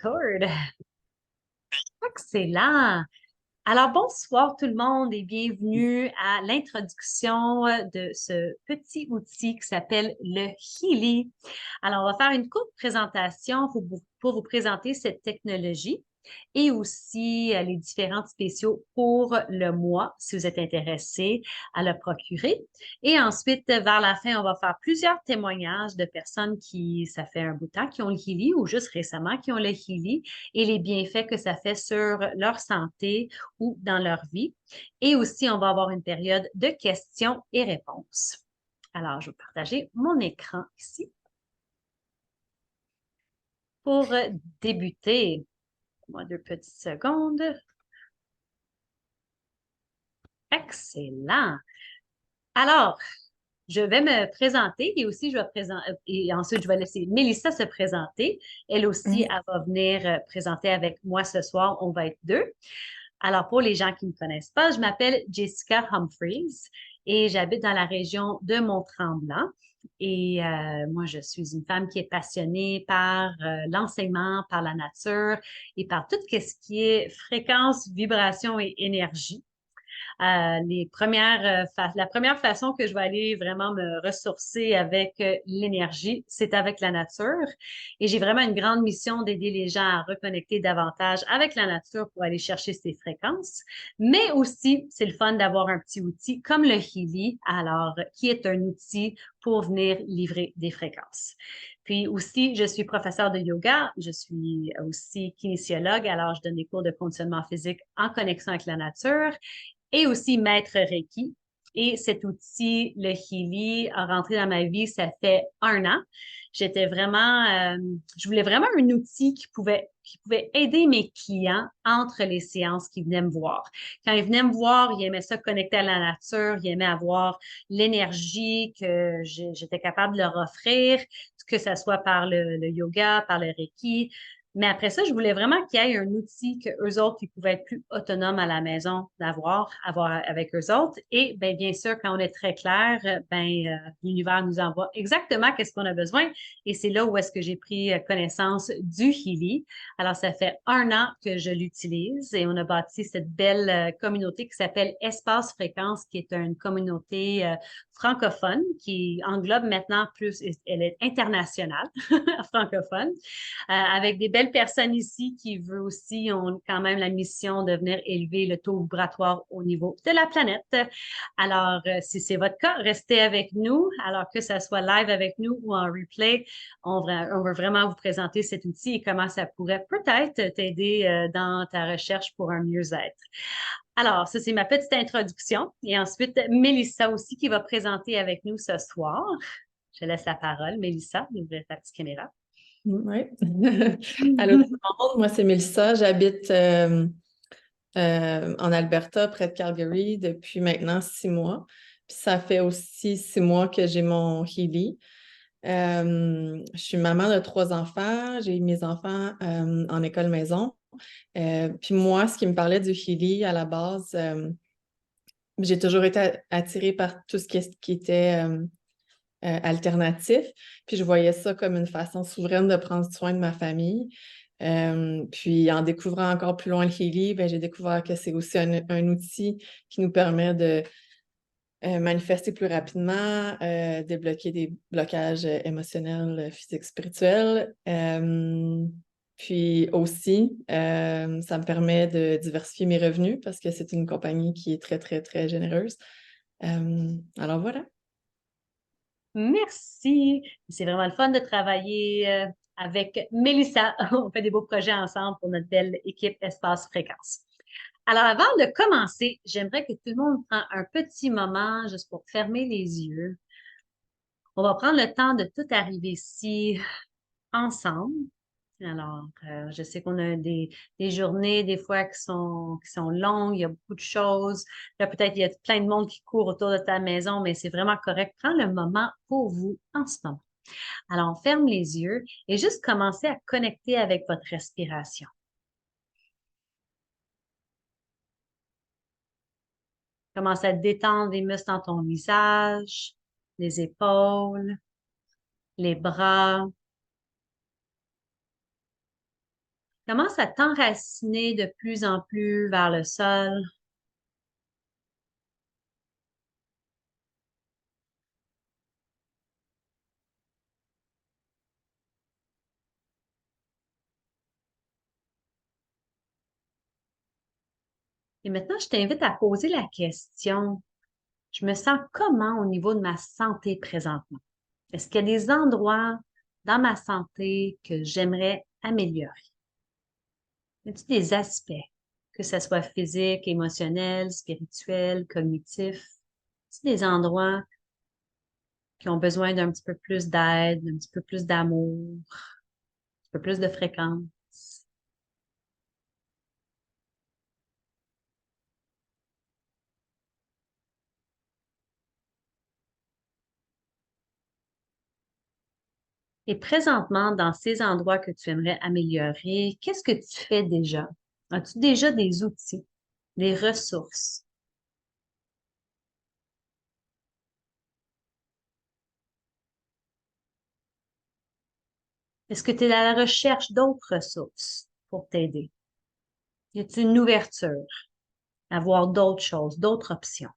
record. Excellent. Alors, bonsoir tout le monde et bienvenue à l'introduction de ce petit outil qui s'appelle le Healy. Alors, on va faire une courte présentation pour vous présenter cette technologie et aussi les différents spéciaux pour le mois, si vous êtes intéressé à le procurer. Et ensuite, vers la fin, on va faire plusieurs témoignages de personnes qui, ça fait un bout de temps, qui ont le Healy ou juste récemment qui ont le Healy et les bienfaits que ça fait sur leur santé ou dans leur vie. Et aussi, on va avoir une période de questions et réponses. Alors, je vais partager mon écran ici pour débuter. Moi, 2 petites secondes. Excellent. Alors, je vais me présenter et aussi je vais présenter et ensuite je vais laisser Mélissa se présenter. Elle aussi, Mhm. elle va venir présenter avec moi ce soir. On va être deux. Alors, pour les gens qui ne me connaissent pas, je m'appelle Jessica Humphreys et j'habite dans la région de Mont-Tremblant. Et moi, je suis une femme qui est passionnée par l'enseignement, par la nature et par tout ce qui est fréquence, vibration et énergie. La première façon que je vais aller vraiment me ressourcer avec l'énergie, c'est avec la nature. Et j'ai vraiment une grande mission d'aider les gens à reconnecter davantage avec la nature pour aller chercher ces fréquences. Mais aussi, c'est le fun d'avoir un petit outil comme le Healy, alors, qui est un outil pour venir livrer des fréquences. Puis aussi, je suis professeure de yoga, je suis aussi kinésiologue, alors je donne des cours de conditionnement physique en connexion avec la nature et aussi maître Reiki. Et cet outil, le Healy, a rentré dans ma vie, ça fait 1 an. Je voulais vraiment un outil qui pouvait aider mes clients entre les séances qui venaient me voir. Quand ils venaient me voir, ils aimaient ça connecter à la nature, ils aimaient avoir l'énergie que j'étais capable de leur offrir, que ce soit par le yoga, par le Reiki. Mais après ça, je voulais vraiment qu'il y ait un outil que eux autres, ils pouvaient être plus autonomes à la maison avoir avec eux autres. Et bien sûr, quand on est très clair, l'univers nous envoie exactement qu'est-ce qu'on a besoin. Et c'est là où est-ce que j'ai pris connaissance du Healy. Alors, ça fait 1 an que je l'utilise et on a bâti cette belle communauté qui s'appelle Espace Fréquence, qui est une communauté francophone qui englobe maintenant plus, elle est internationale, francophone, avec des belles personnes ici qui veulent aussi, ont quand même la mission de venir élever le taux vibratoire au niveau de la planète. Alors, si c'est votre cas, restez avec nous. Alors que ça soit live avec nous ou en replay, on veut vraiment vous présenter cet outil et comment ça pourrait peut-être t'aider dans ta recherche pour un mieux-être. Alors, ça, c'est ma petite introduction. Et ensuite, Mélissa aussi qui va présenter avec nous ce soir. Je laisse la parole. Mélissa, ouvrir ta petite caméra. Oui. Allô tout le monde, moi c'est Mélissa, j'habite en Alberta, près de Calgary, depuis maintenant 6 mois. Puis ça fait aussi 6 mois que j'ai mon Healy. Je suis maman de 3 enfants, j'ai mes enfants en école maison. Puis moi, ce qui me parlait du Healy à la base, j'ai toujours été attirée par tout ce qui était alternatif. Puis je voyais ça comme une façon souveraine de prendre soin de ma famille. Puis en découvrant encore plus loin le Healy, j'ai découvert que c'est aussi un outil qui nous permet de manifester plus rapidement, débloquer des blocages émotionnels, physiques, spirituels. Puis aussi, ça me permet de diversifier mes revenus parce que c'est une compagnie qui est très, très, très généreuse. Alors voilà. Merci. C'est vraiment le fun de travailler avec Mélissa. On fait des beaux projets ensemble pour notre belle équipe Espace Fréquence. Alors, avant de commencer, j'aimerais que tout le monde prenne un petit moment juste pour fermer les yeux. On va prendre le temps de tout arriver ici ensemble. Alors, je sais qu'on a des journées, des fois, qui sont longues, il y a beaucoup de choses. Là, peut-être il y a plein de monde qui court autour de ta maison, mais c'est vraiment correct. Prends le moment pour vous en ce moment. Alors, on ferme les yeux et juste commencer à connecter avec votre respiration. Commence à détendre les muscles dans ton visage, les épaules, les bras. Commence à t'enraciner de plus en plus vers le sol. Et maintenant, je t'invite à poser la question, je me sens comment au niveau de ma santé présentement? Est-ce qu'il y a des endroits dans ma santé que j'aimerais améliorer? Y a-t-il des aspects, que ce soit physique, émotionnel, spirituel, cognitif? Y a-t-il des endroits qui ont besoin d'un petit peu plus d'aide, d'un petit peu plus d'amour, un petit peu plus de fréquence? Et présentement, dans ces endroits que tu aimerais améliorer, qu'est-ce que tu fais déjà? As-tu déjà des outils, des ressources? Est-ce que tu es à la recherche d'autres ressources pour t'aider? Y a-t-il une ouverture à voir d'autres choses, d'autres options?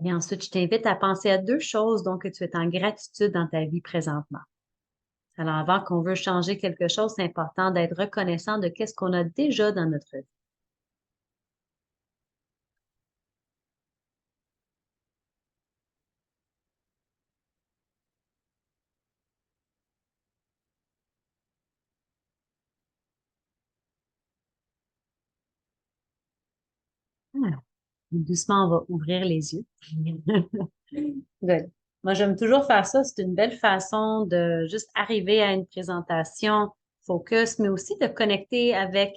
Et ensuite, je t'invite à penser à deux choses dont que tu es en gratitude dans ta vie présentement. Alors, avant qu'on veut changer quelque chose, c'est important d'être reconnaissant de qu'est-ce qu'on a déjà dans notre vie. Ah, doucement, on va ouvrir les yeux. Good. Moi, j'aime toujours faire ça. C'est une belle façon de juste arriver à une présentation focus, mais aussi de connecter avec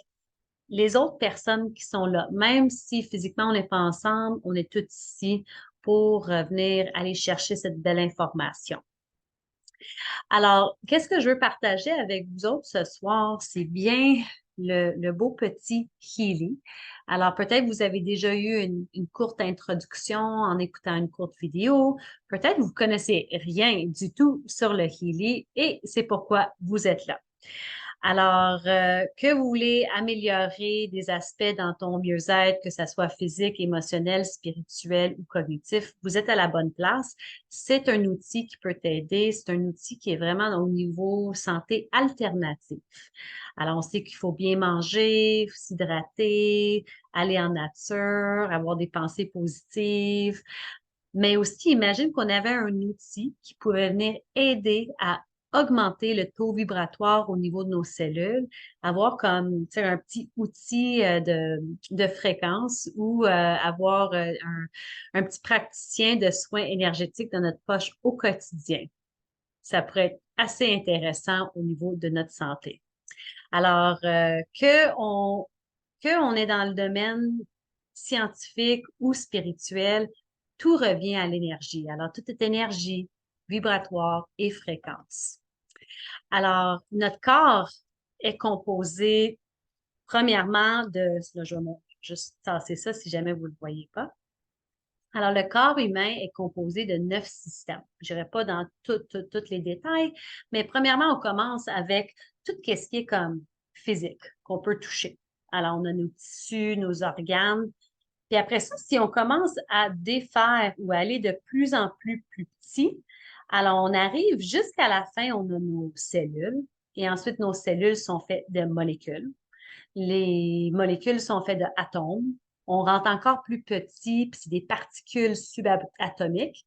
les autres personnes qui sont là. Même si physiquement on n'est pas ensemble, on est tous ici pour venir aller chercher cette belle information. Alors, qu'est-ce que je veux partager avec vous autres ce soir? C'est bien le beau petit Healy. Alors, peut-être vous avez déjà eu une courte introduction en écoutant une courte vidéo. Peut-être vous connaissez rien du tout sur le Healy et c'est pourquoi vous êtes là. Alors, que vous voulez améliorer des aspects dans ton mieux-être, que ce soit physique, émotionnel, spirituel ou cognitif, vous êtes à la bonne place. C'est un outil qui peut t'aider. C'est un outil qui est vraiment au niveau santé alternative. Alors, on sait qu'il faut bien manger, s'hydrater, aller en nature, avoir des pensées positives. Mais aussi, imagine qu'on avait un outil qui pouvait venir aider à augmenter le taux vibratoire au niveau de nos cellules, avoir comme tu sais, un petit outil de fréquence ou avoir un petit praticien de soins énergétiques dans notre poche au quotidien. Ça pourrait être assez intéressant au niveau de notre santé. Alors, que on est dans le domaine scientifique ou spirituel, tout revient à l'énergie. Alors, tout est énergie, vibratoire et fréquence. Alors, notre corps est composé, premièrement, là, je vais juste tasser ça si jamais vous ne le voyez pas. Alors, le corps humain est composé de 9 systèmes. Je n'irai pas dans tous les détails, mais premièrement, on commence avec tout ce qui est comme physique, qu'on peut toucher. Alors, on a nos tissus, nos organes. Puis après ça, si on commence à défaire ou à aller de plus petit, alors on arrive jusqu'à la fin, on a nos cellules. Et ensuite, nos cellules sont faites de molécules. Les molécules sont faites d'atomes. On rentre encore plus petit, puis c'est des particules subatomiques.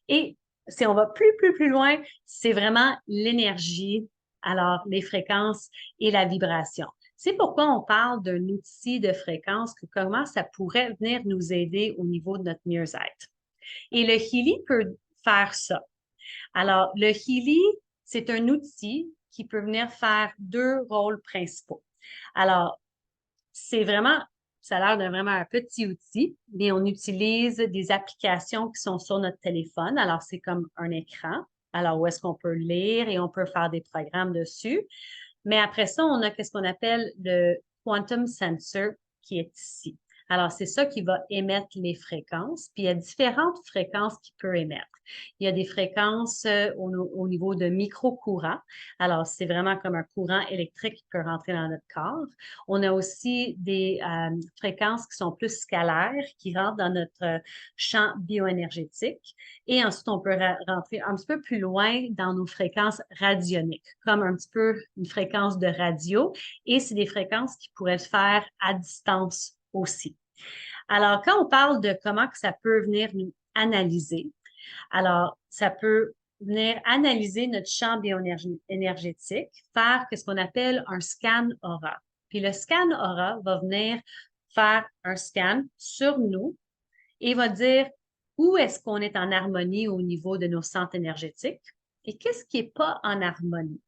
Et si on va plus loin, c'est vraiment l'énergie, alors les fréquences et la vibration. C'est pourquoi on parle d'un outil de fréquence, que comment ça pourrait venir nous aider au niveau de notre mieux-être. Et le Healy peut faire ça. Alors, le Healy, c'est un outil qui peut venir faire deux rôles principaux. Alors, c'est vraiment, ça a l'air d'un vraiment un petit outil, mais on utilise des applications qui sont sur notre téléphone. Alors, c'est comme un écran. Alors, où est-ce qu'on peut lire et on peut faire des programmes dessus. Mais après ça, on a ce qu'on appelle le quantum sensor qui est ici. Alors, c'est ça qui va émettre les fréquences. Puis, il y a différentes fréquences qui peut émettre. Il y a des fréquences au niveau de micro-courants. Alors, c'est vraiment comme un courant électrique qui peut rentrer dans notre corps. On a aussi des fréquences qui sont plus scalaires, qui rentrent dans notre champ bioénergétique. Et ensuite, on peut rentrer un petit peu plus loin dans nos fréquences radioniques, comme un petit peu une fréquence de radio. Et c'est des fréquences qui pourraient se faire à distance aussi. Alors, quand on parle de comment que ça peut venir nous analyser, alors, ça peut venir analyser notre champ bioénergétique, faire ce qu'on appelle un scan aura. Puis le scan aura va venir faire un scan sur nous et va dire où est-ce qu'on est en harmonie au niveau de nos centres énergétiques et qu'est-ce qui n'est pas en harmonie.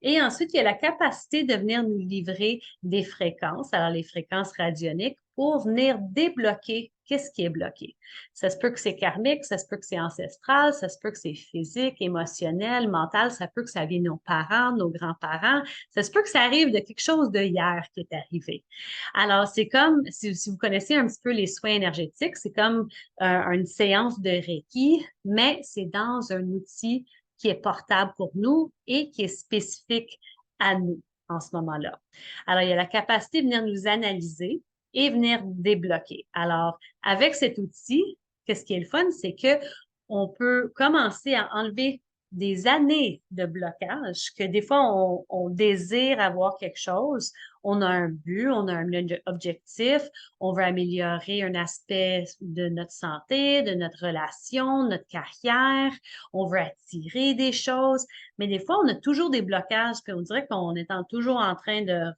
Et ensuite, il y a la capacité de venir nous livrer des fréquences, alors les fréquences radioniques, pour venir débloquer qu'est-ce qui est bloqué. Ça se peut que c'est karmique, ça se peut que c'est ancestral, ça se peut que c'est physique, émotionnel, mental, ça peut que ça vienne de nos parents, nos grands-parents, ça se peut que ça arrive de quelque chose de hier qui est arrivé. Alors, c'est comme, si vous connaissez un petit peu les soins énergétiques, c'est comme une séance de Reiki, mais c'est dans un outil qui est portable pour nous et qui est spécifique à nous en ce moment-là. Alors, il y a la capacité de venir nous analyser et venir débloquer. Alors, avec cet outil, qu'est-ce qui est le fun, c'est que on peut commencer à enlever des années de blocage, que des fois, on désire avoir quelque chose, on a un but, on a un objectif, on veut améliorer un aspect de notre santé, de notre relation, notre carrière, on veut attirer des choses, mais des fois, on a toujours des blocages, puis on dirait qu'on est toujours en train de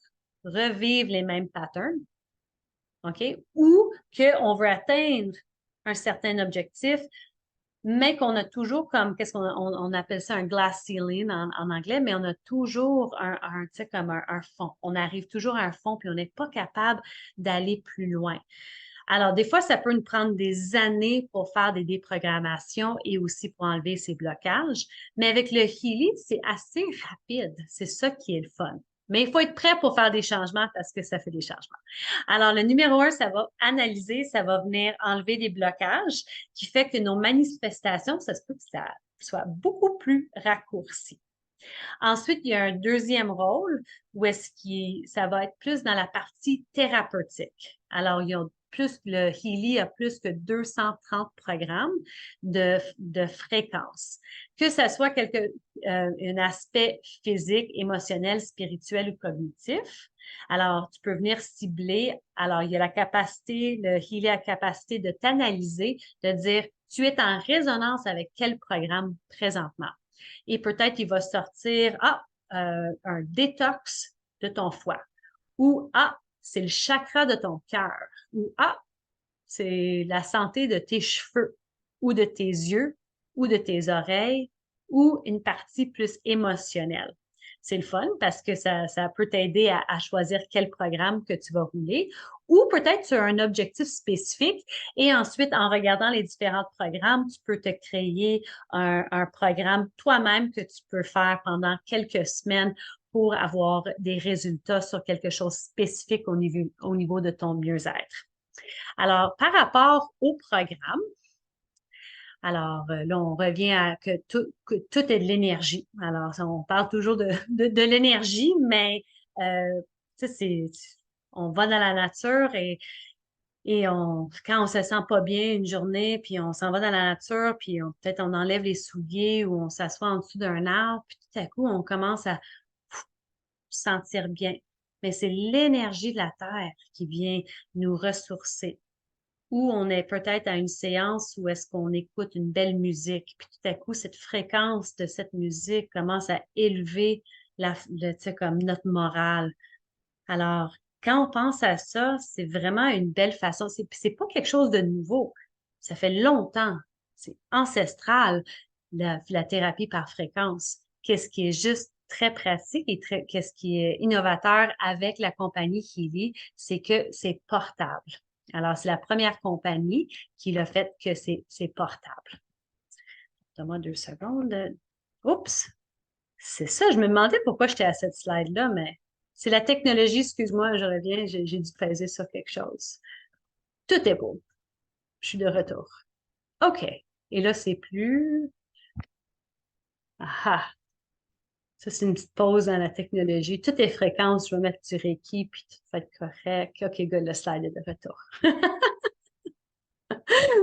revivre les mêmes patterns, OK? Ou qu'on veut atteindre un certain objectif, mais qu'on a toujours comme, qu'est-ce qu'on appelle ça un glass ceiling en anglais, mais on a toujours tu sais, comme un fond. On arrive toujours à un fond, puis on n'est pas capable d'aller plus loin. Alors, des fois, ça peut nous prendre des années pour faire des déprogrammations et aussi pour enlever ces blocages. Mais avec le Healy, c'est assez rapide. C'est ça qui est le fun. Mais il faut être prêt pour faire des changements parce que ça fait des changements. Alors, le numéro un, ça va analyser, ça va venir enlever des blocages qui fait que nos manifestations, ça se peut que ça soit beaucoup plus raccourci. Ensuite, il y a un deuxième rôle où est-ce que ça va être plus dans la partie thérapeutique. Alors, il y a le Healy a plus que 230 programmes de fréquences. Que ce soit un aspect physique, émotionnel, spirituel ou cognitif. Alors, tu peux venir cibler. Alors, il y a la capacité, le Healy a la capacité de t'analyser, de dire, tu es en résonance avec quel programme présentement. Et peut-être il va sortir, un détox de ton foie. Ou, c'est le chakra de ton cœur. Ou, c'est la santé de tes cheveux ou de tes yeux ou de tes oreilles ou une partie plus émotionnelle. C'est le fun parce que ça peut t'aider à choisir quel programme que tu vas rouler ou peut-être tu as un objectif spécifique et ensuite, en regardant les différents programmes, tu peux te créer un programme toi-même que tu peux faire pendant quelques semaines pour avoir des résultats sur quelque chose de spécifique au niveau de ton mieux-être. Alors, par rapport au programme, alors là, on revient à que tout est de l'énergie. Alors, on parle toujours de l'énergie, mais tu sais, on va dans la nature et quand on se sent pas bien une journée, puis on s'en va dans la nature, puis peut-être on enlève les souliers ou on s'assoit en dessous d'un arbre, puis tout à coup, on commence à se sentir bien. Mais c'est l'énergie de la terre qui vient nous ressourcer. Ou on est peut-être à une séance où est-ce qu'on écoute une belle musique, puis tout à coup, cette fréquence de cette musique commence à élever tu sais, comme notre morale. Alors, quand on pense à ça, c'est vraiment une belle façon. C'est pas quelque chose de nouveau. Ça fait longtemps. C'est ancestral, la thérapie par fréquence. Qu'est-ce qui est juste très pratique et qu'est-ce qui est innovateur avec la compagnie Healy, c'est que c'est portable. Alors, c'est la première compagnie qui l'a fait que c'est portable. Donne-moi 2 secondes. Oups! C'est ça, je me demandais pourquoi j'étais à cette slide-là, mais c'est la technologie, excuse-moi, je reviens, j'ai dû peser sur quelque chose. Tout est beau. Je suis de retour. OK. Et là, c'est plus. Ah, ah. Ça, c'est une petite pause dans la technologie. Tout est fréquence, je vais mettre du Reiki, puis tout va être correct. OK, good, le slide est de retour.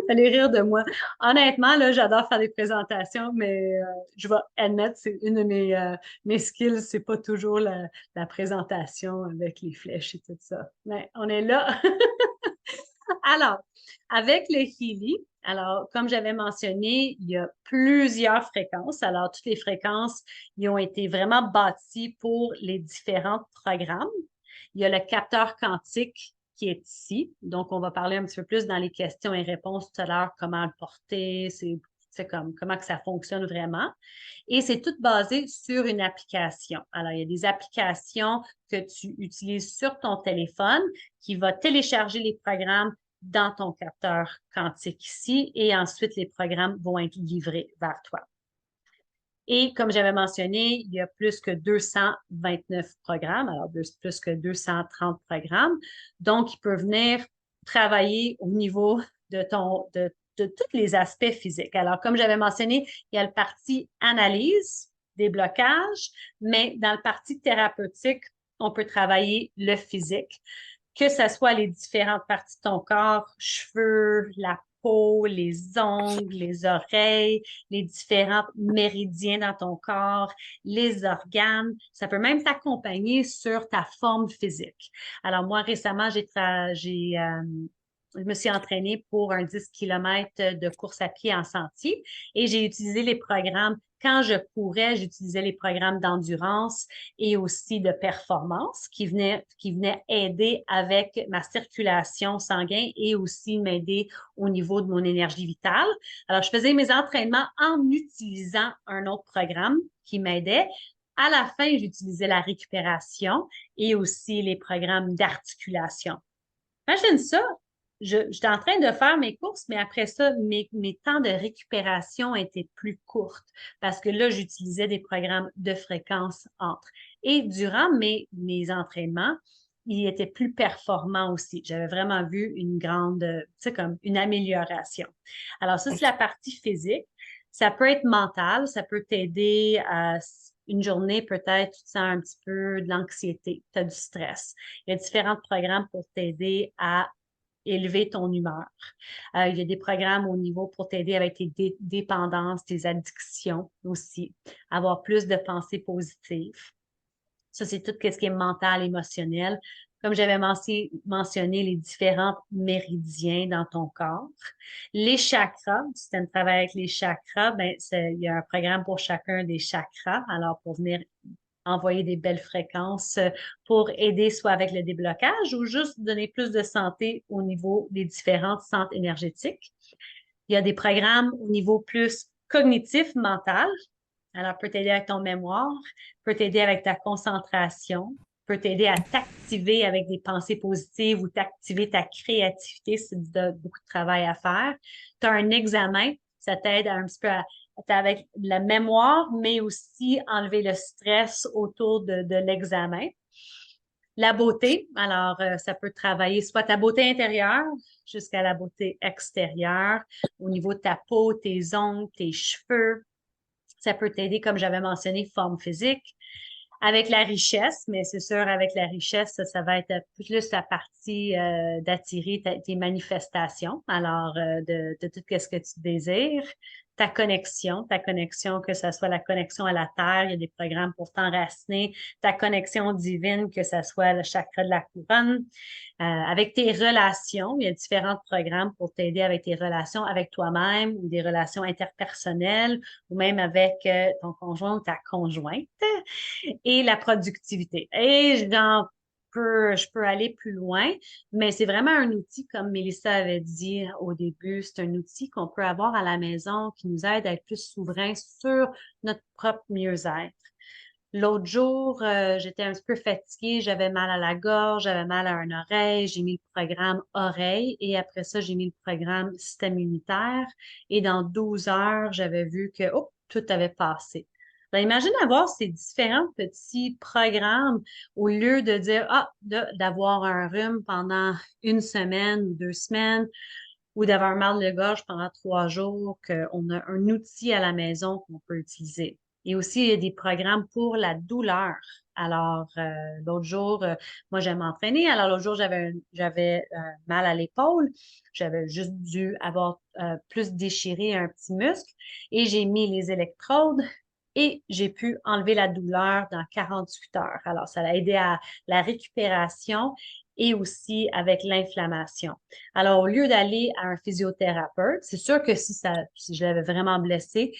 Allez rire de moi. Honnêtement, là, j'adore faire des présentations, mais je vais admettre, c'est une de mes skills, c'est pas toujours la présentation avec les flèches et tout ça. Mais on est là. Alors, avec le Healy, alors, comme j'avais mentionné, il y a plusieurs fréquences. Alors, toutes les fréquences, ils ont été vraiment bâties pour les différents programmes. Il y a le capteur quantique qui est ici. Donc, on va parler un petit peu plus dans les questions et réponses tout à l'heure, comment le porter, c'est comme comment que ça fonctionne vraiment. Et c'est tout basé sur une application. Alors, il y a des applications que tu utilises sur ton téléphone qui va télécharger les programmes dans ton capteur quantique ici et ensuite les programmes vont être livrés vers toi. Et comme j'avais mentionné, il y a plus que 229 programmes, alors plus que 230 programmes. Donc, il peut venir travailler au niveau de tous les aspects physiques. Alors, comme j'avais mentionné, il y a le parti analyse des blocages, mais dans le parti thérapeutique, on peut travailler le physique, que ce soit les différentes parties de ton corps, cheveux, la peau, les ongles, les oreilles, les différents méridiens dans ton corps, les organes. Ça peut même t'accompagner sur ta forme physique. Alors, moi, récemment, je me suis entraînée pour un 10 km de course à pied en sentier et j'ai utilisé les programmes. Quand je courais, j'utilisais les programmes d'endurance et aussi de performance qui venaient aider avec ma circulation sanguine et aussi m'aider au niveau de mon énergie vitale. Alors, je faisais mes entraînements en utilisant un autre programme qui m'aidait. À la fin, j'utilisais la récupération et aussi les programmes d'articulation. Imagine ça, j'étais en train de faire mes courses, mais après ça, mes temps de récupération étaient plus courts parce que là, j'utilisais des programmes de fréquence entre. Et durant mes entraînements, ils étaient plus performants aussi. J'avais vraiment vu une grande, tu sais, comme une amélioration. Alors, ça, c'est la partie physique. Ça peut être mental, ça peut t'aider à une journée, peut-être, tu te sens un petit peu de l'anxiété, tu as du stress. Il y a différents programmes pour t'aider à élever ton humeur. Il y a des programmes au niveau pour t'aider avec tes dépendances, tes addictions aussi, avoir plus de pensées positives. Ça, c'est tout ce qui est mental, émotionnel. Comme j'avais mentionné, les différents méridiens dans ton corps. Les chakras, si tu aimes travailler avec les chakras, ben, il y a un programme pour chacun des chakras. Alors, pour venir envoyer des belles fréquences pour aider soit avec le déblocage ou juste donner plus de santé au niveau des différentes centres énergétiques. Il y a des programmes au niveau plus cognitif, mental. Alors, peut t'aider avec ton mémoire, peut t'aider avec ta concentration, peut t'aider à t'activer avec des pensées positives ou t'activer ta créativité si tu as beaucoup de travail à faire. Tu as un examen, ça t'aide un petit peu à avec la mémoire, mais aussi enlever le stress autour de l'examen. La beauté, alors ça peut travailler soit ta beauté intérieure jusqu'à la beauté extérieure, au niveau de ta peau, tes ongles, tes cheveux. Ça peut t'aider, comme j'avais mentionné, forme physique. Avec la richesse, mais c'est sûr, avec la richesse, ça va être plus la partie d'attirer tes manifestations, alors de tout ce que tu désires. Ta connexion, que ce soit la connexion à la terre, il y a des programmes pour t'enraciner, ta connexion divine, que ce soit le chakra de la couronne. Avec tes relations, il y a différents programmes pour t'aider avec tes relations avec toi-même ou des relations interpersonnelles ou même avec ton conjoint ou ta conjointe et la productivité. Et je peux aller plus loin, mais c'est vraiment un outil, comme Mélissa avait dit au début, c'est un outil qu'on peut avoir à la maison qui nous aide à être plus souverain sur notre propre mieux-être. L'autre jour, j'étais un petit peu fatiguée, j'avais mal à la gorge, j'avais mal à une oreille, j'ai mis le programme oreille et après ça, j'ai mis le programme système immunitaire et dans 12 heures, j'avais vu que tout avait passé. Ben, imagine avoir ces différents petits programmes au lieu de dire, d'avoir un rhume pendant une semaine ou 2 semaines ou d'avoir mal de gorge pendant 3 jours, qu'on a un outil à la maison qu'on peut utiliser. Et aussi, il y a des programmes pour la douleur. Alors, l'autre jour, moi, j'aime m'entraîner. Alors, l'autre jour, j'avais mal à l'épaule. J'avais juste dû avoir plus déchiré un petit muscle et j'ai mis les électrodes et j'ai pu enlever la douleur dans 48 heures. Alors, ça a aidé à la récupération et aussi avec l'inflammation. Alors, au lieu d'aller à un physiothérapeute, c'est sûr que si je l'avais vraiment blessé,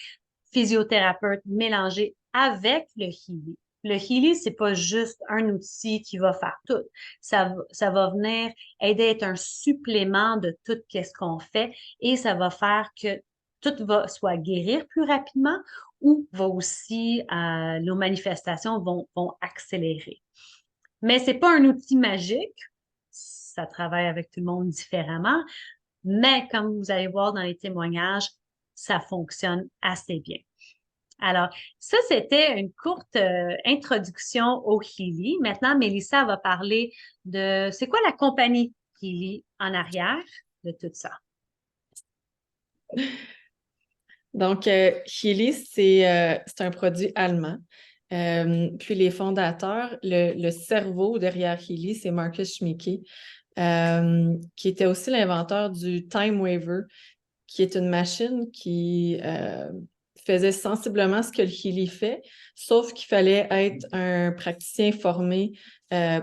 physiothérapeute mélangé avec le Healy. Le Healy, c'est pas juste un outil qui va faire tout. Ça va venir aider à être un supplément de tout ce qu'on fait et ça va faire que tout va soit guérir plus rapidement ou va aussi, nos manifestations vont accélérer. Mais c'est pas un outil magique. Ça travaille avec tout le monde différemment. Mais comme vous allez voir dans les témoignages, ça fonctionne assez bien. Alors, ça, c'était une courte introduction au Healy. Maintenant, Mélissa va parler de c'est quoi la compagnie Healy en arrière de tout ça. Donc, Healy, c'est un produit allemand. Puis les fondateurs, le cerveau derrière Healy, c'est Marcus Schmiecki, qui était aussi l'inventeur du Time Waver, qui est une machine qui faisait sensiblement ce que le Healy fait, sauf qu'il fallait être un praticien formé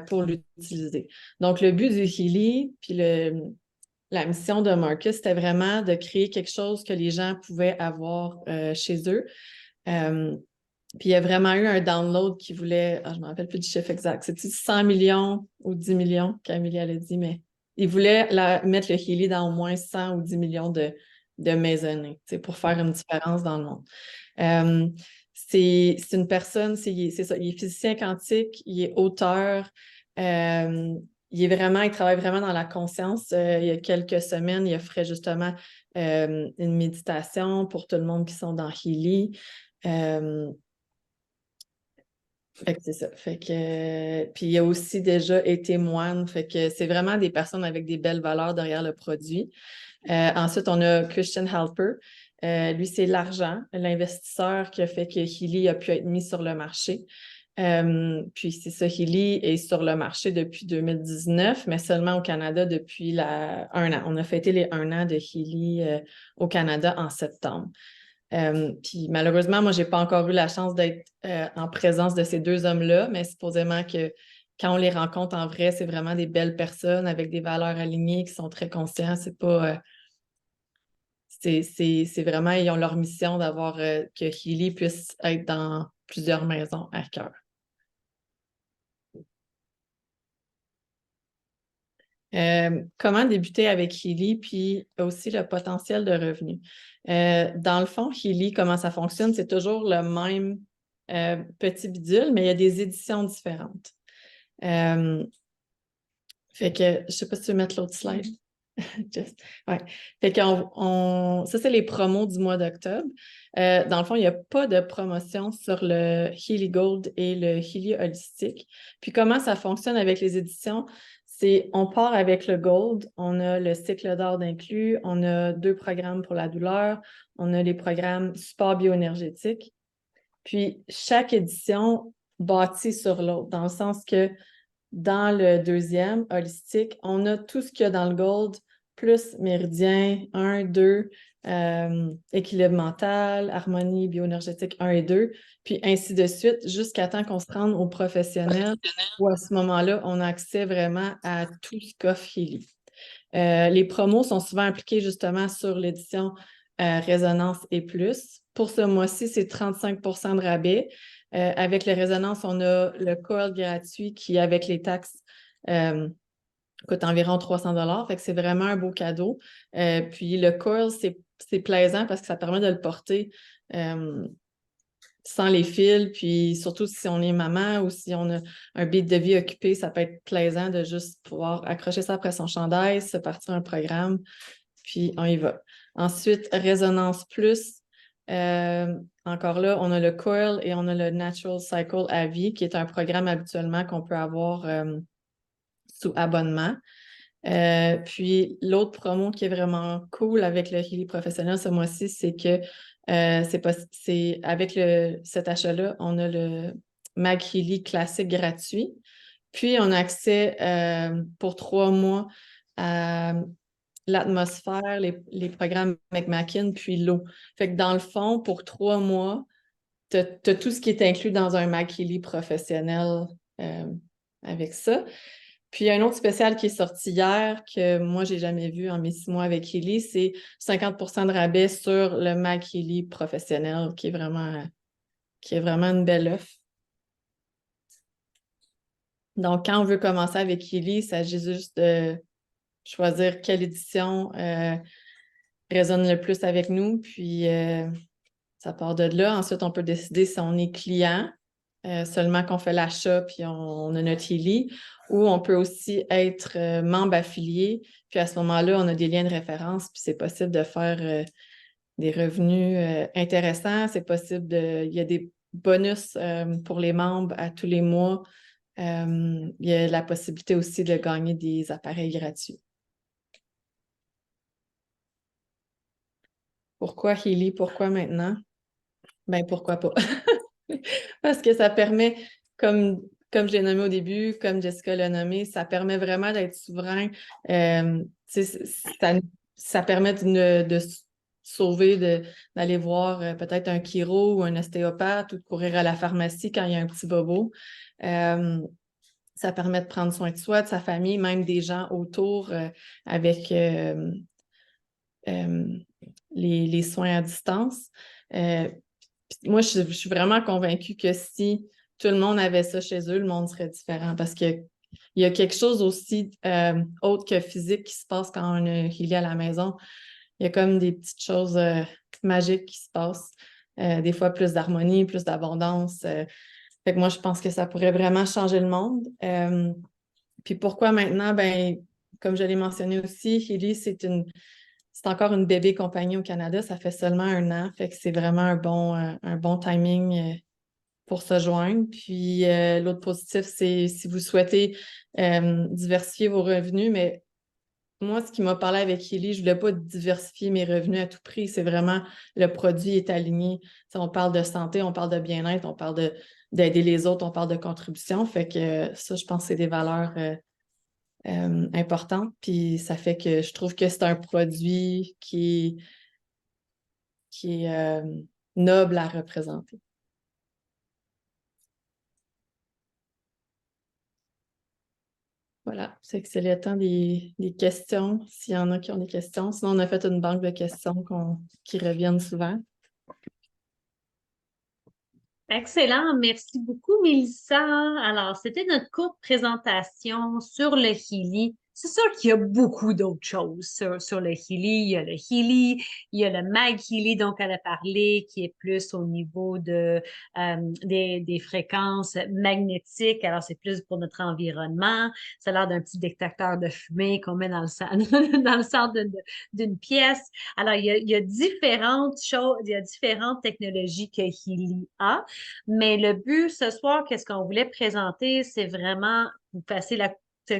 pour l'utiliser. Donc, le but du Healy, puis la mission de Marcus, c'était vraiment de créer quelque chose que les gens pouvaient avoir chez eux. Puis il y a vraiment eu un download qui voulait, je ne me rappelle plus du chiffre exact, c'était 100 millions ou 10 millions qu'Amélie elle a dit, mais il voulait mettre le Healy dans au moins 100 ou 10 millions de maisonnées, pour faire une différence dans le monde. C'est une personne, c'est ça, il est physicien quantique, il est auteur, il travaille vraiment dans la conscience. Il y a quelques semaines, il a fait justement une méditation pour tout le monde qui sont dans Healy. Fait que c'est ça. Fait que, puis il a aussi déjà été moine. Fait que c'est vraiment des personnes avec des belles valeurs derrière le produit. Ensuite, on a Christian Halper. Lui, c'est l'argent, l'investisseur qui a fait que Healy a pu être mis sur le marché. Puis c'est ça, Healy est sur le marché depuis 2019, mais seulement au Canada depuis 1 an. On a fêté les 1 an de Healy au Canada en septembre. Puis malheureusement, moi, j'ai pas encore eu la chance d'être en présence de ces deux hommes-là, mais supposément que quand on les rencontre en vrai, c'est vraiment des belles personnes avec des valeurs alignées qui sont très conscients. C'est pas... c'est vraiment, ils ont leur mission d'avoir que Healy puisse être dans plusieurs maisons à cœur. Comment débuter avec Healy, puis aussi le potentiel de revenu. Dans le fond, Healy, comment ça fonctionne, c'est toujours le même petit bidule, mais il y a des éditions différentes. Fait que, je ne sais pas si tu veux mettre l'autre slide. Ouais. Fait que ça, c'est les promos du mois d'octobre. Dans le fond, il n'y a pas de promotion sur le Healy Gold et le Healy Holistique. Puis comment ça fonctionne avec les éditions? On part avec le Gold, on a le cycle d'or d'inclus, on a 2 programmes pour la douleur, on a les programmes support bioénergétique. Puis chaque édition bâtit sur l'autre, dans le sens que dans le deuxième, holistique, on a tout ce qu'il y a dans le Gold, plus méridien 1, 2, équilibre mental, harmonie bioénergétique 1 et 2, puis ainsi de suite, jusqu'à temps qu'on se rende aux professionnels, où à ce moment-là, on a accès vraiment à tout ce qu'offre Healy. Les promos sont souvent appliqués justement sur l'édition Résonance et plus. Pour ce mois-ci, c'est 35 de rabais. Avec les résonances, on a le coil gratuit qui, avec les taxes, coûte environ 300 $. Fait que c'est vraiment un beau cadeau. Puis le coil, c'est plaisant parce que ça permet de le porter sans les fils. Puis surtout si on est maman ou si on a un beat de vie occupé, ça peut être plaisant de juste pouvoir accrocher ça après son chandail, se partir un programme, puis on y va. Ensuite, Résonance Plus. encore là, on a le Coil et on a le Natural Cycle à vie, qui est un programme habituellement qu'on peut avoir sous abonnement. Puis l'autre promo qui est vraiment cool avec le Healy professionnel ce mois-ci, c'est que c'est avec cet achat-là, on a le Mag Healy classique gratuit. Puis on a accès pour 3 mois à l'atmosphère, les programmes McMakin, puis l'eau. Fait que dans le fond, pour 3 mois, tu as tout ce qui est inclus dans un Mag Healy professionnel avec ça. Puis, il y a un autre spécial qui est sorti hier que moi, j'ai jamais vu en mes 6 mois avec Healy, c'est 50 de rabais sur le Mag Healy professionnel, qui est vraiment une belle offre. Donc, quand on veut commencer avec Healy, il s'agit juste de choisir quelle édition résonne le plus avec nous, puis ça part de là. Ensuite, on peut décider si on est client, seulement qu'on fait l'achat, puis on a notre Healy, ou on peut aussi être membre affilié, puis à ce moment-là, on a des liens de référence, puis c'est possible de faire des revenus intéressants, c'est possible il y a des bonus pour les membres à tous les mois. Il y a la possibilité aussi de gagner des appareils gratuits. Pourquoi Healy? Pourquoi maintenant? Ben pourquoi pas? Parce que ça permet, comme je l'ai nommé au début, comme Jessica l'a nommé, ça permet vraiment d'être souverain. Ça permet de sauver, d'aller voir peut-être un chiro ou un ostéopathe ou de courir à la pharmacie quand il y a un petit bobo. Ça permet de prendre soin de soi, de sa famille, même des gens autour avec les soins à distance. Moi, je suis vraiment convaincue que si tout le monde avait ça chez eux, le monde serait différent parce qu'il y a quelque chose aussi autre que physique qui se passe quand on est healé à la maison. Il y a comme des petites choses magiques qui se passent. Des fois, plus d'harmonie, plus d'abondance. Fait que moi, je pense que ça pourrait vraiment changer le monde. Puis pourquoi maintenant? Ben, comme je l'ai mentionné aussi, Healy, c'est encore une bébé compagnie au Canada. Ça fait seulement 1 an. Fait que c'est vraiment un bon timing pour se joindre. Puis l'autre positif, c'est si vous souhaitez diversifier vos revenus, mais moi, ce qui m'a parlé avec Healy, je ne voulais pas diversifier mes revenus à tout prix. C'est vraiment le produit est aligné. T'sais, on parle de santé, on parle de bien-être, on parle d'aider les autres, on parle de contribution. Fait que ça, je pense que c'est des valeurs importantes. Puis ça fait que je trouve que c'est un produit qui est noble à représenter. Voilà, c'est que c'est le temps des questions, s'il y en a qui ont des questions. Sinon, on a fait une banque de questions qui reviennent souvent. Excellent, merci beaucoup, Mélissa. Alors, c'était notre courte présentation sur le Healy. C'est sûr qu'il y a beaucoup d'autres choses sur le Healy. Il y a le Healy, il y a le Mag Healy dont elle a parlé, qui est plus au niveau des fréquences magnétiques. Alors, c'est plus pour notre environnement. Ça a l'air d'un petit détecteur de fumée qu'on met dans le dans le centre d'une pièce. Alors, il y a différentes choses, il y a différentes technologies que Healy a. Mais le but ce soir, qu'est-ce qu'on voulait présenter, c'est vraiment vous passer la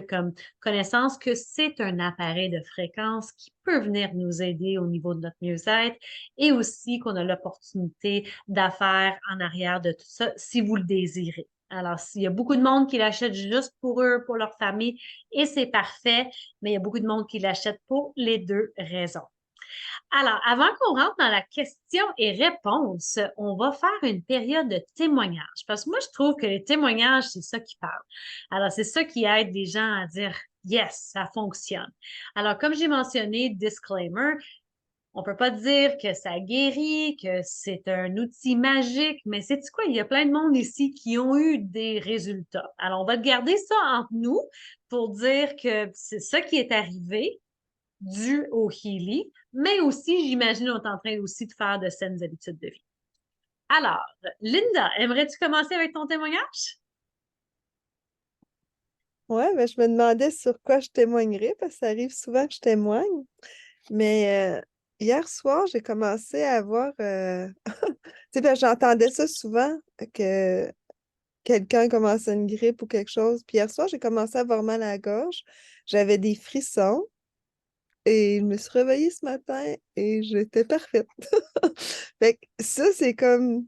comme connaissance que c'est un appareil de fréquence qui peut venir nous aider au niveau de notre mieux-être et aussi qu'on a l'opportunité d'affaires en arrière de tout ça si vous le désirez. Alors, s'il y a beaucoup de monde qui l'achète juste pour eux, pour leur famille, et c'est parfait, mais il y a beaucoup de monde qui l'achète pour les deux raisons. Alors, avant qu'on rentre dans la question et réponse, on va faire une période de témoignage parce que moi, je trouve que les témoignages, c'est ça qui parle. Alors, c'est ça qui aide les gens à dire yes, ça fonctionne. Alors, comme j'ai mentionné, disclaimer, on ne peut pas dire que ça guérit, que c'est un outil magique, mais c'est quoi? Il y a plein de monde ici qui ont eu des résultats. Alors, on va garder ça entre nous pour dire que c'est ça qui est arrivé dû au Healy, mais aussi, j'imagine, on est en train aussi de faire de saines habitudes de vie. Alors, Linda, aimerais-tu commencer avec ton témoignage? Ouais, mais je me demandais sur quoi je témoignerais parce que ça arrive souvent que je témoigne. Mais hier soir, j'ai commencé à avoir... Tu sais, ben, j'entendais ça souvent, que quelqu'un commençait une grippe ou quelque chose. Puis hier soir, j'ai commencé à avoir mal à la gorge. J'avais des frissons et je me suis réveillée ce matin et j'étais parfaite. Fait que ça, c'est comme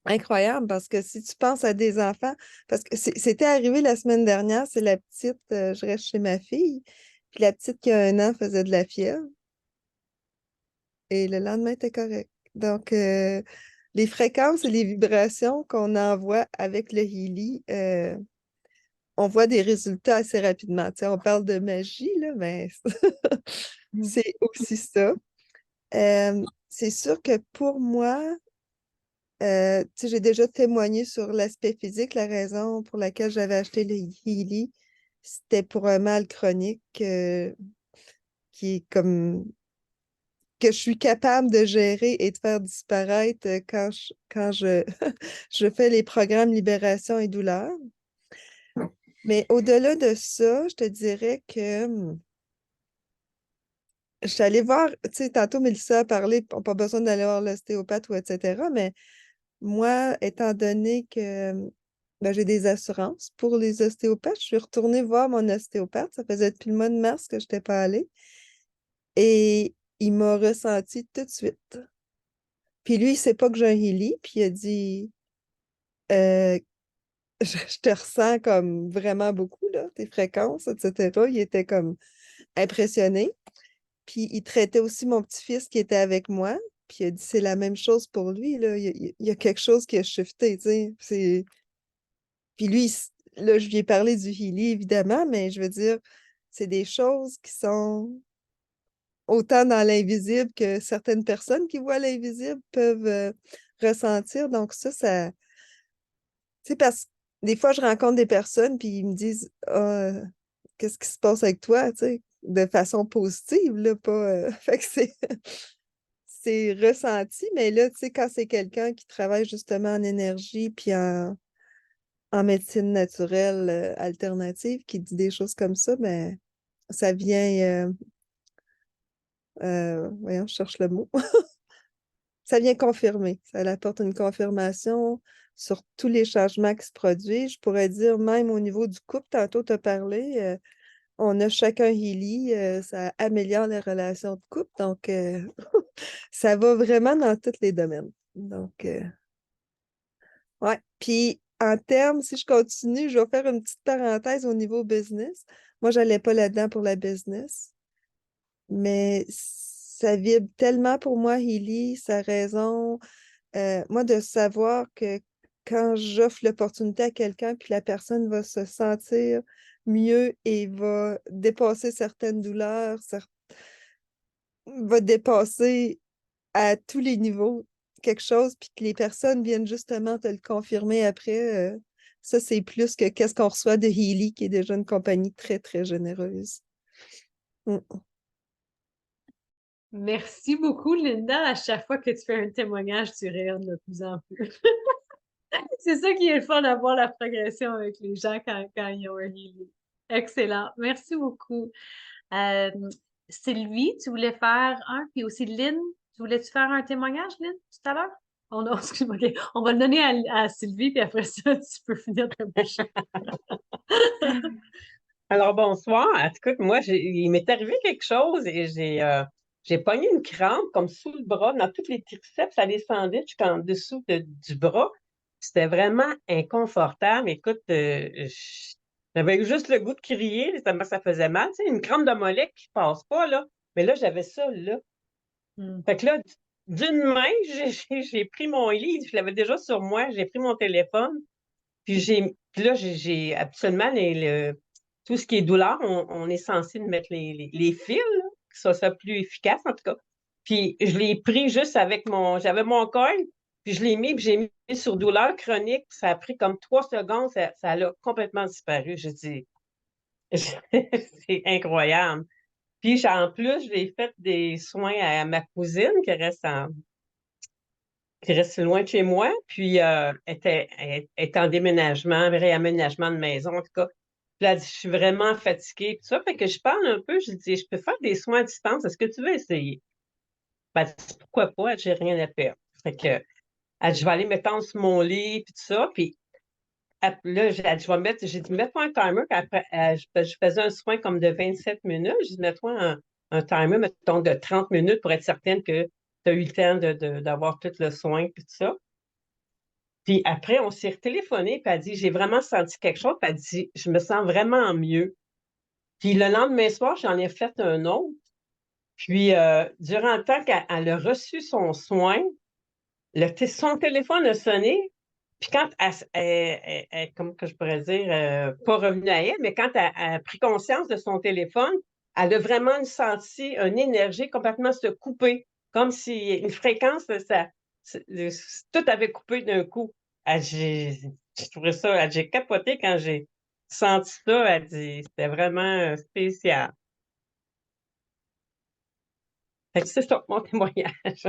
incroyable parce que si tu penses à des enfants, parce que c'était arrivé la semaine dernière, c'est la petite, je reste chez ma fille, puis la petite qui a 1 an faisait de la fièvre et le lendemain était correct. Donc, les fréquences et les vibrations qu'on envoie avec le Healy, on voit des résultats assez rapidement. Tu sais, on parle de magie, là, mais c'est aussi ça. C'est sûr que pour moi, tu sais, j'ai déjà témoigné sur l'aspect physique. La raison pour laquelle j'avais acheté le Healy, c'était pour un mal chronique qui est comme que je suis capable de gérer et de faire disparaître quand je fais les programmes libération et douleur. Mais au-delà de ça, je te dirais que je suis allée voir, tu sais, tantôt Mélissa a parlé, on n'a pas besoin d'aller voir l'ostéopathe ou etc. Mais moi, étant donné que ben, j'ai des assurances pour les ostéopathes, je suis retournée voir mon ostéopathe. Ça faisait depuis le mois de mars que je n'étais pas allée. Et il m'a ressenti tout de suite. Puis lui, il sait pas que j'ai un Healy, puis il a dit euh, je te ressens comme vraiment beaucoup, là, tes fréquences, etc. Il était comme impressionné. Puis il traitait aussi mon petit-fils qui était avec moi. Puis il a dit c'est la même chose pour lui, là. Il y a quelque chose qui a shifté, tu sais. Puis lui, là, je lui ai parlé du Healy, évidemment, mais je veux dire, c'est des choses qui sont autant dans l'invisible que certaines personnes qui voient l'invisible peuvent ressentir. Donc tu sais, parce que des fois, je rencontre des personnes, puis ils me disent, ah, qu'est-ce qui se passe avec toi, tu sais, de façon positive, là, pas... Fait que c'est ressenti, mais là, tu sais, quand c'est quelqu'un qui travaille justement en énergie, puis en médecine naturelle alternative, qui dit des choses comme ça, ben, ça vient... voyons, je cherche le mot. Ça vient confirmer. Ça apporte une confirmation sur tous les changements qui se produisent. Je pourrais dire même au niveau du couple, tantôt tu as parlé, on a chacun Healy, ça améliore les relations de couple. Donc, ça va vraiment dans tous les domaines. Donc, ouais. Puis, en termes, si je continue, je vais faire une petite parenthèse au niveau business. Moi, je n'allais pas là-dedans pour la business, mais ça vibre tellement pour moi, Healy, sa raison. Moi, de savoir que quand j'offre l'opportunité à quelqu'un, puis la personne va se sentir mieux et va dépasser certaines douleurs, va dépasser à tous les niveaux quelque chose, puis que les personnes viennent justement te le confirmer après, ça, c'est plus que qu'est-ce qu'on reçoit de Healy, qui est déjà une compagnie très, très généreuse. Mm. Merci beaucoup, Linda. À chaque fois que tu fais un témoignage, tu rayonnes de plus en plus. C'est ça qui est le fun d'avoir la progression avec les gens quand ils ont un healing. Excellent. Merci beaucoup. Euh, Sylvie, tu voulais faire un, puis aussi Lynn, tu voulais-tu faire un témoignage, Lynn, tout à l'heure? Excuse-moi, ok. On va le donner à Sylvie, puis après ça, tu peux finir ta bouche. Alors, bonsoir. Écoute, moi, il m'est arrivé quelque chose et j'ai pogné une crampe comme sous le bras, dans tous les triceps, ça descendait jusqu'en dessous du bras. C'était vraiment inconfortable. Écoute, j'avais juste le goût de crier, tellement ça faisait mal. Tu sais, une crampe de mollet qui passe pas, là. Mais là, j'avais ça, là. Fait que là, d'une main, j'ai pris mon lit, je l'avais déjà sur moi, j'ai pris mon téléphone, puis là, j'ai absolument tout ce qui est douleur, on est censé mettre les fils, là, que ça soit plus efficace, en tout cas. Puis je l'ai pris juste avec j'avais mon coin, puis je l'ai mis, puis j'ai mis sur douleur chronique, puis ça a pris comme 3 secondes, ça a complètement disparu. J'ai dit, c'est incroyable. Puis en plus, j'ai fait des soins à ma cousine qui reste loin de chez moi, puis était en déménagement, réaménagement de maison, en tout cas. Puis là, je suis vraiment fatiguée, puis ça, fait que je parle un peu, je dis, je peux faire des soins à distance, est-ce que tu veux essayer? Ben, elle dit, pourquoi pas? Elle dit, j'ai rien à perdre. Fait que, elle dit, je vais aller m'étendre sur mon lit, puis tout ça. Puis là, elle dit, j'ai dit, mets-toi un timer. Puis après, je faisais un soin comme de 27 minutes. J'ai dit, mets-toi un timer, mettons, de 30 minutes pour être certaine que tu as eu le temps d'avoir tout le soin, puis tout ça. Puis après, on s'est retéléphoné, puis elle dit, j'ai vraiment senti quelque chose. Puis elle dit, je me sens vraiment mieux. Puis le lendemain soir, j'en ai fait un autre. Puis durant le temps qu'elle a reçu son soin, son téléphone a sonné. Puis quand comme que je pourrais dire, pas revenue à elle, mais quand elle a pris conscience de son téléphone, elle a vraiment senti une énergie complètement se couper, comme si une fréquence, tout avait coupé d'un coup. J'ai trouvé ça, j'ai capoté quand j'ai senti ça. Elle dit, c'était vraiment spécial. Fait que c'est ça, mon témoignage.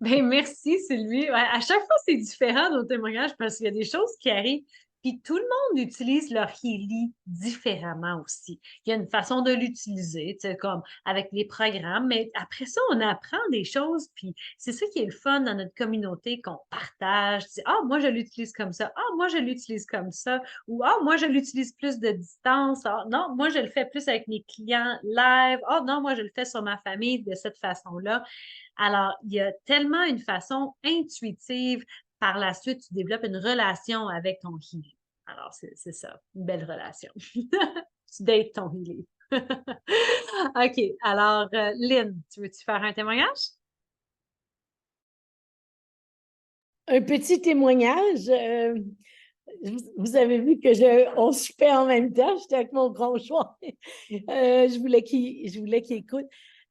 Ben, merci, Sylvie. Ouais, à chaque fois, c'est différent nos témoignages parce qu'il y a des choses qui arrivent. Puis tout le monde utilise leur Healy différemment aussi. Il y a une façon de l'utiliser, tu sais, comme avec les programmes, mais après ça, on apprend des choses. Puis c'est ça qui est le fun dans notre communauté qu'on partage. Tu sais, ah, moi, je l'utilise comme ça. Ah, moi, je l'utilise comme ça. Ou ah, moi, je l'utilise plus de distance. Ah, non, moi, je le fais plus avec mes clients live. Ah, non, moi, je le fais sur ma famille de cette façon-là. Alors, il y a tellement une façon intuitive. Par la suite, tu développes une relation avec ton healer. Alors, c'est ça, une belle relation. Tu dates ton healer. OK. Alors, Lynn, tu veux-tu faire un témoignage? Un petit témoignage. Vous avez vu que on se fait en même temps. J'étais avec mon conjoint. Je voulais qu'il écoute.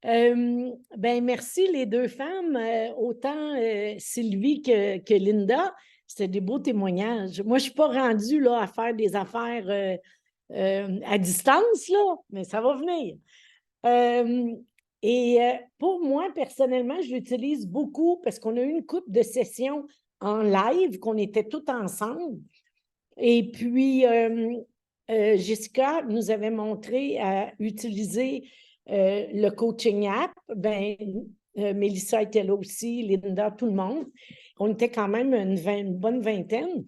Ben merci les deux femmes, autant Sylvie que Linda. C'était des beaux témoignages. Moi, je ne suis pas rendue là, à faire des affaires à distance, là, mais ça va venir. Pour moi, personnellement, je l'utilise beaucoup parce qu'on a eu une couple de sessions en live, qu'on était tous ensemble. Et puis, Jessica nous avait montré à utiliser le coaching app. Ben, Mélissa était là aussi, Linda, tout le monde. On était quand même une bonne vingtaine.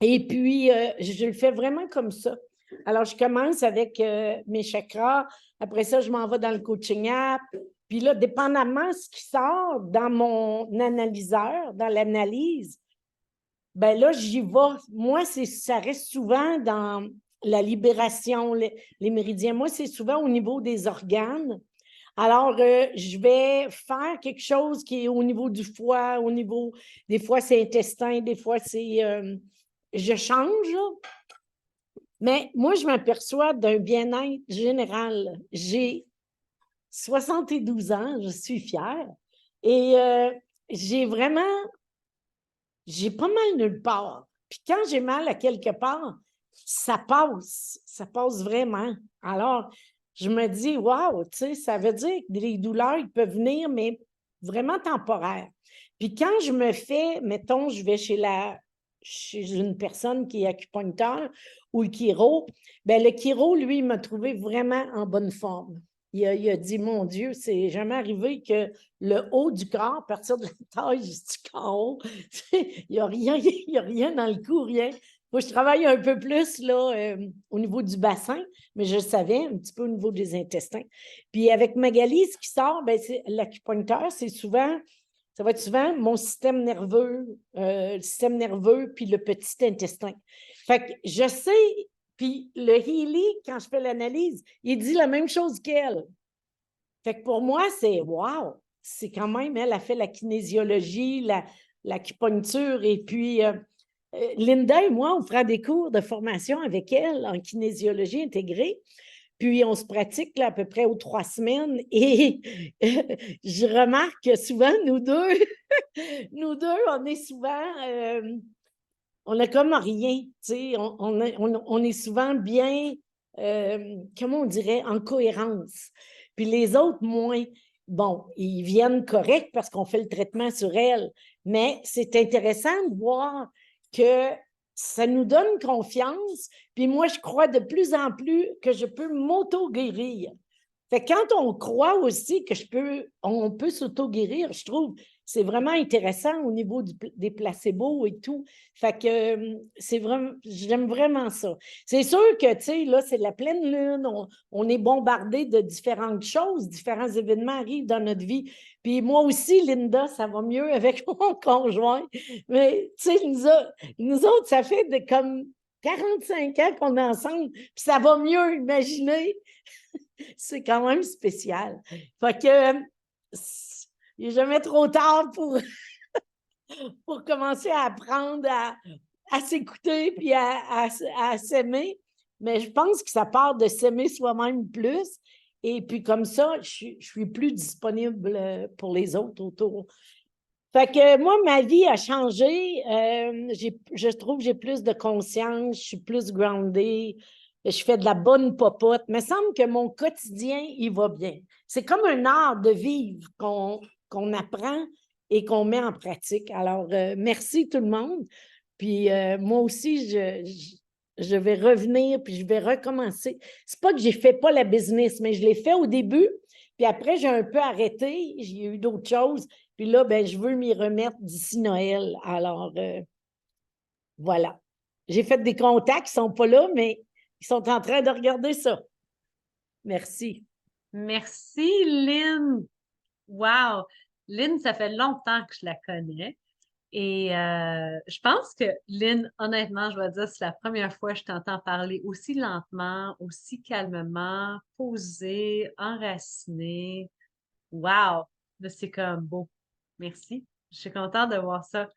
Et puis, je le fais vraiment comme ça. Alors, je commence avec mes chakras. Après ça, je m'en vais dans le coaching app. Puis là, dépendamment de ce qui sort dans mon analyseur, dans l'analyse, ben là, j'y vais. Moi, ça reste souvent dans la libération, les méridiens. Moi, c'est souvent au niveau des organes. Alors, je vais faire quelque chose qui est au niveau du foie, au niveau, des fois, c'est intestin, des fois, c'est... je change, là. Mais moi, je m'aperçois d'un bien-être général. J'ai 72 ans, je suis fière. Et j'ai pas mal nulle part. Puis quand j'ai mal à quelque part, ça passe vraiment. Alors, je me dis, wow, tu sais, ça veut dire que les douleurs, ils peuvent venir, mais vraiment temporaires. Puis quand je me fais, mettons, je vais chez une personne qui est acupuncteur ou le chiro, bien, le chiro, lui, il m'a trouvé vraiment en bonne forme. Il a dit, mon Dieu, c'est jamais arrivé que le haut du corps, à partir de la taille jusqu'en haut, il n'y a rien dans le cou, rien. Moi, je travaille un peu plus là, au niveau du bassin, mais je savais un petit peu au niveau des intestins. Puis avec Magali, ce qui sort, ben, l'acupuncteur, ça va être souvent mon système nerveux, puis le petit intestin. Fait que je sais, puis le Healy, quand je fais l'analyse, il dit la même chose qu'elle. Fait que pour moi, c'est wow! C'est quand même, elle a fait la kinésiologie, l'acupuncture, et puis Linda et moi, on fera des cours de formation avec elle en kinésiologie intégrée. Puis, on se pratique là, à peu près aux 3 semaines et je remarque que souvent, nous deux, on est souvent, on a comme rien, tu sais, on est souvent bien, comment on dirait, en cohérence. Puis les autres, moins. Bon, ils viennent corrects parce qu'on fait le traitement sur elles, mais c'est intéressant de voir que ça nous donne confiance. Puis moi, je crois de plus en plus que je peux m'auto-guérir. Fait que quand on croit aussi que on peut s'auto-guérir, je trouve, c'est vraiment intéressant au niveau des placebos et tout. Fait que c'est vraiment, j'aime vraiment ça. C'est sûr que, tu sais, là, c'est la pleine lune, on est bombardé de différentes choses, différents événements arrivent dans notre vie. Puis moi aussi, Linda, ça va mieux avec mon conjoint. Mais, tu sais, nous autres, ça fait comme 45 ans qu'on est ensemble, puis ça va mieux, imaginez. C'est quand même spécial. Fait que il n'est jamais trop tard pour commencer à apprendre à s'écouter puis à s'aimer. Mais je pense que ça part de s'aimer soi-même plus. Et puis comme ça, je suis plus disponible pour les autres autour. Fait que moi, ma vie a changé. Je trouve que j'ai plus de conscience, je suis plus groundée, je fais de la bonne popote. Il me semble que mon quotidien, il va bien. C'est comme un art de vivre qu'on apprend et qu'on met en pratique. Alors, merci tout le monde. Puis moi aussi, je vais revenir, puis je vais recommencer. C'est pas que j'ai fait pas la business, mais je l'ai fait au début, puis après, j'ai un peu arrêté. J'ai eu d'autres choses. Puis là, ben, je veux m'y remettre d'ici Noël. Alors, voilà. J'ai fait des contacts, ils ne sont pas là, mais ils sont en train de regarder ça. Merci. Merci, Lynn. Wow! Lynn, ça fait longtemps que je la connais. Et je pense que, Lynn, honnêtement, je dois dire, c'est la première fois que je t'entends parler aussi lentement, aussi calmement, posé, enraciné. Wow! Là, c'est comme beau. Merci. Je suis contente de voir ça.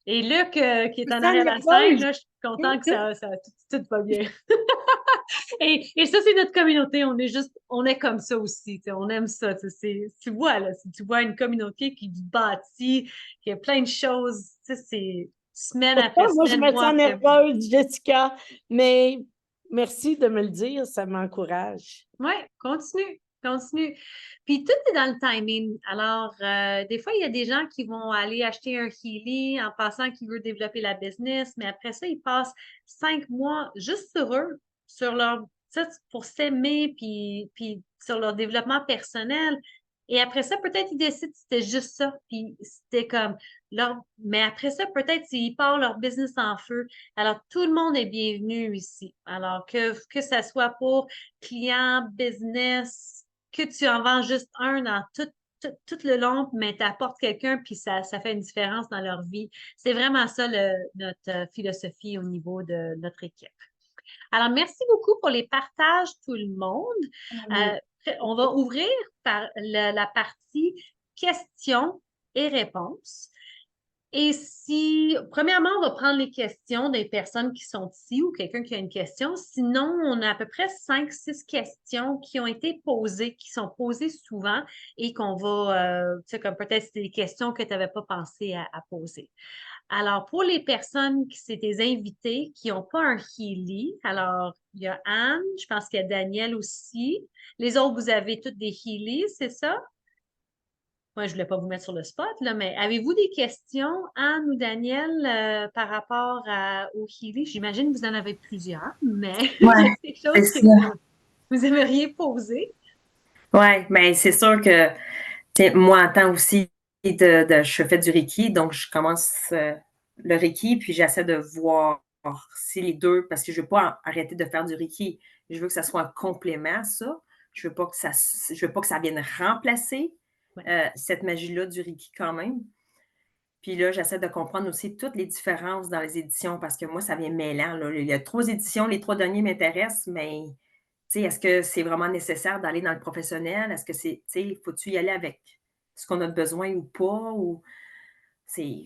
Et Luc, qui est en arrière de la scène, là, je suis contente que tout va bien. Et ça, c'est notre communauté. On est comme ça aussi. On aime ça. Tu vois, là, si tu vois une communauté qui bâtit, qui a plein de choses, c'est semaine après Moi, je semaine, me mois sens après mois. nerveuse, Jessica, mais merci de me le dire, ça m'encourage. Oui, continue, continue. Puis tout est dans le timing. Alors, des fois, il y a des gens qui vont aller acheter un Healy en pensant qu'ils veulent développer la business, mais après ça, ils passent 5 mois juste sur eux, sur leur, pour s'aimer, puis sur leur développement personnel. Et après ça, peut-être ils décident que c'était juste ça, puis c'était comme leur... Mais après ça, peut-être s'ils partent leur business en feu. Alors, tout le monde est bienvenu ici. Alors, que ça soit pour client, business, que tu en vends juste un dans tout le long, mais tu apportes quelqu'un, puis ça fait une différence dans leur vie. C'est vraiment ça notre philosophie au niveau de notre équipe. Alors, merci beaucoup pour les partages, tout le monde. On va ouvrir par la partie questions et réponses. Et premièrement, on va prendre les questions des personnes qui sont ici ou quelqu'un qui a une question. Sinon, on a à peu près 5-6 questions qui ont été posées, qui sont posées souvent et qu'on va, tu sais, comme peut-être c'est des questions que tu n'avais pas pensé à poser. Alors, pour les personnes qui c'est des invités qui n'ont pas un Healy, alors, il y a Anne, je pense qu'il y a Daniel aussi. Les autres, vous avez toutes des Healy, c'est ça? Moi, je ne voulais pas vous mettre sur le spot, là, mais avez-vous des questions, Anne ou Daniel, par rapport au Healy? J'imagine que vous en avez plusieurs, mais Ouais, il y a quelque c'est chose que ça. vous aimeriez poser? Ouais, mais c'est sûr que moi, en temps aussi, je fais du Reiki, donc je commence le Reiki, puis j'essaie de voir si les deux, parce que je ne veux pas arrêter de faire du Reiki. Je veux que ça soit un complément à ça. Je veux pas que ça vienne remplacer cette magie-là du Reiki quand même. Puis là, j'essaie de comprendre aussi toutes les différences dans les éditions parce que moi, ça vient mêlant, là. Il y a 3 éditions, les 3 derniers m'intéressent, mais est-ce que c'est vraiment nécessaire d'aller dans le professionnel? Est-ce que faut-tu y aller avec ce qu'on a besoin ou pas? Ou c'est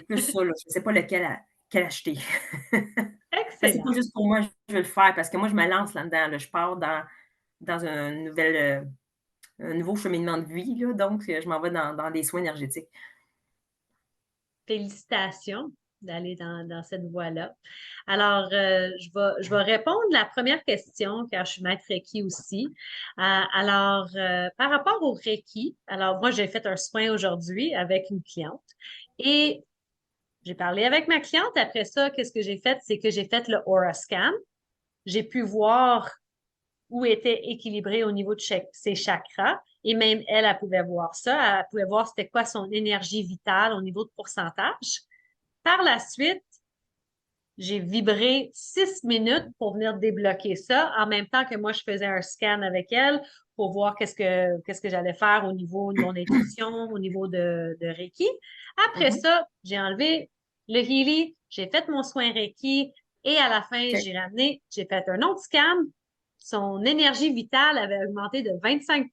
plus ça, là. Je ne sais pas quel acheter. Ça, c'est pas Excellent. juste pour moi, je veux le faire parce que moi, je me lance là-dedans, là. Je pars dans un nouveau cheminement de vie, là, donc je m'en vais dans des soins énergétiques. Félicitations d'aller dans cette voie-là. Alors, je vais répondre à la première question, car je suis maître Reiki aussi. Alors, par rapport au Reiki, alors moi, j'ai fait un soin aujourd'hui avec une cliente et j'ai parlé avec ma cliente. Après ça, qu'est-ce que j'ai fait? C'est que j'ai fait le Aura Scan. J'ai pu voir où était équilibré au niveau de ses chakras. Et même elle, elle pouvait voir ça. Elle pouvait voir c'était quoi son énergie vitale au niveau de pourcentage. Par la suite, j'ai vibré 6 minutes pour venir débloquer ça, en même temps que moi, je faisais un scan avec elle pour voir qu'est-ce que j'allais faire au niveau de mon intuition, au niveau de Reiki. Après ça, j'ai enlevé le Healy, j'ai fait mon soin Reiki et à la fin, OK. j'ai fait un autre scan. Son énergie vitale avait augmenté de 25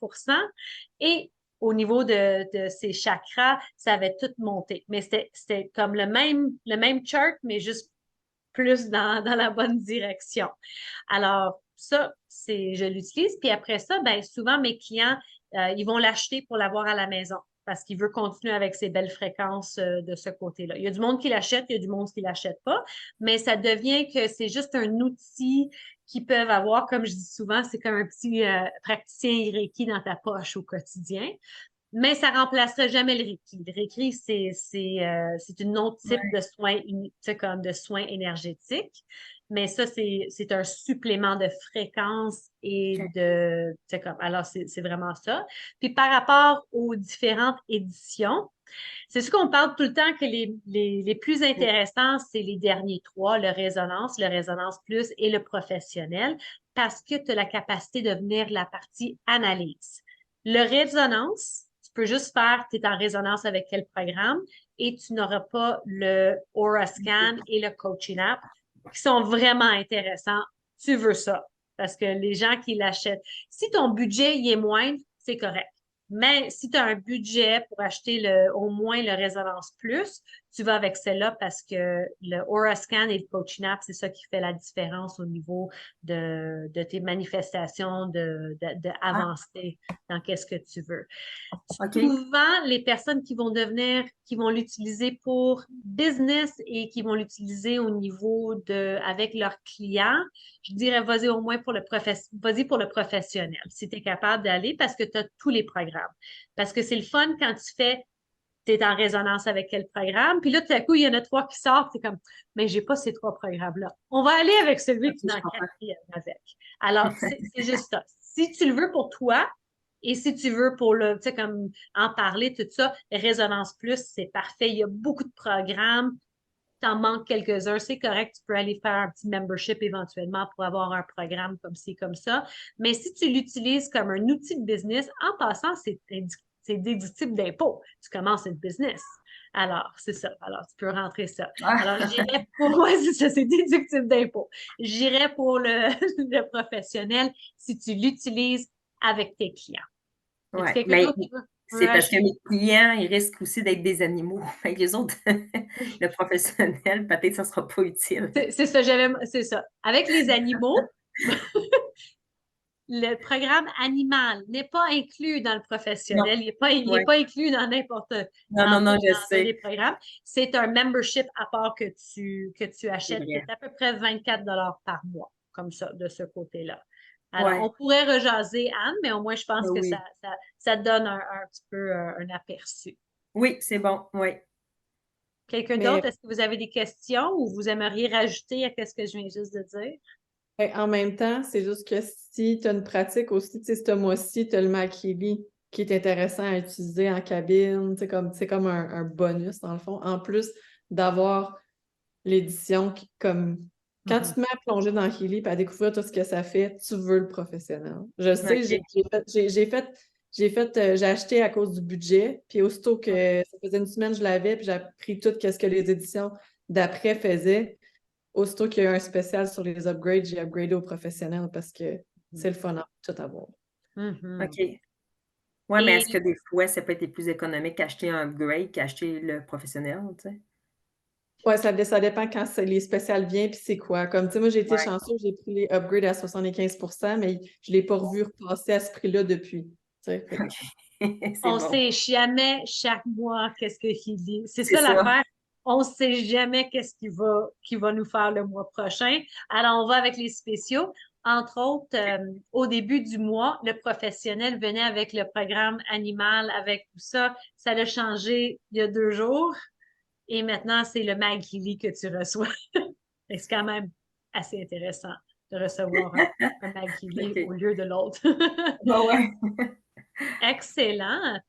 et au niveau de ses chakras, ça avait tout monté. Mais c'était comme le même chart, mais juste plus dans la bonne direction. Alors, ça, je l'utilise. Puis après ça, ben, souvent, mes clients, ils vont l'acheter pour l'avoir à la maison parce qu'ils veulent continuer avec ces belles fréquences de ce côté-là. Il y a du monde qui l'achète, il y a du monde qui ne l'achète pas, mais ça devient que c'est juste un outil qu'ils peuvent avoir, comme je dis souvent, c'est comme un petit praticien Reiki dans ta poche au quotidien. Mais ça remplacerait jamais le Reiki. Le Reiki, c'est une autre type de soins, comme de soins énergétiques. Mais ça, c'est un supplément de fréquence et alors, c'est vraiment ça. Puis par rapport aux différentes éditions, c'est ce qu'on parle tout le temps que les plus intéressants, c'est les derniers trois, le Résonance Plus et le professionnel, parce que tu as la capacité de venir la partie analyse. Le Résonance, tu peux juste faire, tu es en résonance avec quel programme et tu n'auras pas le Aura Scan et le Coaching App qui sont vraiment intéressants. Tu veux ça parce que les gens qui l'achètent, si ton budget y est moindre, c'est correct. Mais si tu as un budget pour acheter au moins le Résonance Plus, tu vas avec celle-là parce que le Aura Scan et le Coaching App, c'est ça qui fait la différence au niveau de tes manifestations, d'avancer dans qu'est-ce que tu veux. OK. Souvent, les personnes qui vont l'utiliser pour business et qui vont l'utiliser au niveau avec leurs clients, je dirais, vas-y au moins vas-y pour le professionnel, si tu es capable d'aller parce que tu as tous les programmes. Parce que c'est le fun quand tu es en résonance avec quel programme, puis là, tout à coup, il y en a 3 qui sortent, c'est comme, mais j'ai pas ces 3 programmes-là. On va aller avec celui qui est dans le 4e avec. Alors, c'est juste ça. Si tu le veux pour toi, et si tu veux pour tu sais, comme en parler, tout ça, Résonance Plus, c'est parfait. Il y a beaucoup de programmes. T'en manques quelques-uns, c'est correct. Tu peux aller faire un petit membership éventuellement pour avoir un programme comme ci, comme ça. Mais si tu l'utilises comme un outil de business, en passant, c'est déductible d'impôt. Tu commences une business. Alors, c'est ça. Alors, tu peux rentrer ça. Alors, j'irais pour, ouais, c'est ça, c'est déductible d'impôt. J'irais pour le professionnel si tu l'utilises avec tes clients. Ouais, mais c'est parce que mes clients, ils risquent aussi d'être des animaux. Fait que les autres, le professionnel, peut-être que ça ne sera pas utile. C'est ça. Avec les animaux, le programme animal n'est pas inclus dans le professionnel. Il n'est pas inclus dans n'importe les programmes. C'est un membership à part que tu achètes, qui est à peu près 24 $ par mois, comme ça, de ce côté-là. Alors, on pourrait rejaser, Anne, mais au moins, je pense que ça donne un petit peu un aperçu. Oui, c'est bon, oui. Quelqu'un d'autre, est-ce que vous avez des questions ou vous aimeriez rajouter à ce que je viens juste de dire? En même temps, c'est juste que si tu as une pratique aussi, tu sais, ce mois-ci, tu as le Makili qui est intéressant à utiliser en cabine, c'est comme un bonus, dans le fond, en plus d'avoir l'édition comme... Quand tu te mets à plonger dans Healy et à découvrir tout ce que ça fait, tu veux le professionnel. Je sais, j'ai acheté à cause du budget, puis aussitôt que ça faisait une semaine, je l'avais, puis j'ai appris tout ce que les éditions d'après faisaient. Aussitôt qu'il y a eu un spécial sur les upgrades, j'ai upgradé au professionnel parce que c'est le fun à tout avoir. OK. Oui, mais est-ce que des fois, ça peut être plus économique qu'acheter un upgrade qu'acheter le professionnel, tu sais? Oui, ça dépend quand les spéciales viennent puis c'est quoi. Comme, tu sais, moi, j'ai été chanceuse, j'ai pris les upgrades à 75 % mais je ne l'ai pas revu repasser à ce prix-là depuis. On ne sait jamais chaque mois qu'est-ce qu'il dit. C'est ça l'affaire. On ne sait jamais qu'est-ce qui va nous faire le mois prochain. Alors, on va avec les spéciaux. Entre autres, au début du mois, le professionnel venait avec le programme animal, avec tout ça. Ça l'a changé il y a 2 jours. Et maintenant, c'est le Mag Healy que tu reçois. C'est quand même assez intéressant de recevoir un McGilly OK. au lieu de l'autre. Bah ouais. Excellent.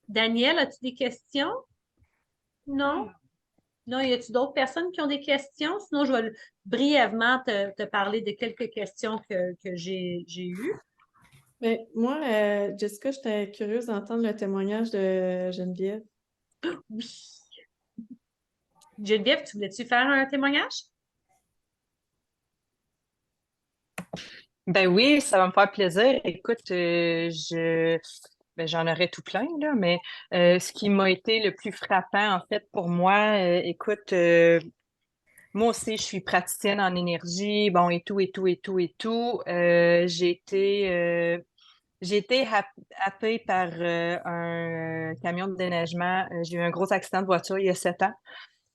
Daniel, as-tu des questions? Non? Non, y a-t-il d'autres personnes qui ont des questions? Sinon, je vais brièvement te parler de quelques questions que j'ai eues. Mais moi, Jessica, j'étais curieuse d'entendre le témoignage de Geneviève. Oui. Geneviève, tu voulais-tu faire un témoignage? Ben oui, ça va me faire plaisir. Écoute, j'en aurais tout plein, là, mais ce qui m'a été le plus frappant, en fait, pour moi, écoute, moi aussi, je suis praticienne en énergie, bon, et tout, et tout, et tout, et tout. J'ai été happée par un camion de déneigement. J'ai eu un gros accident de voiture il y a 7 ans.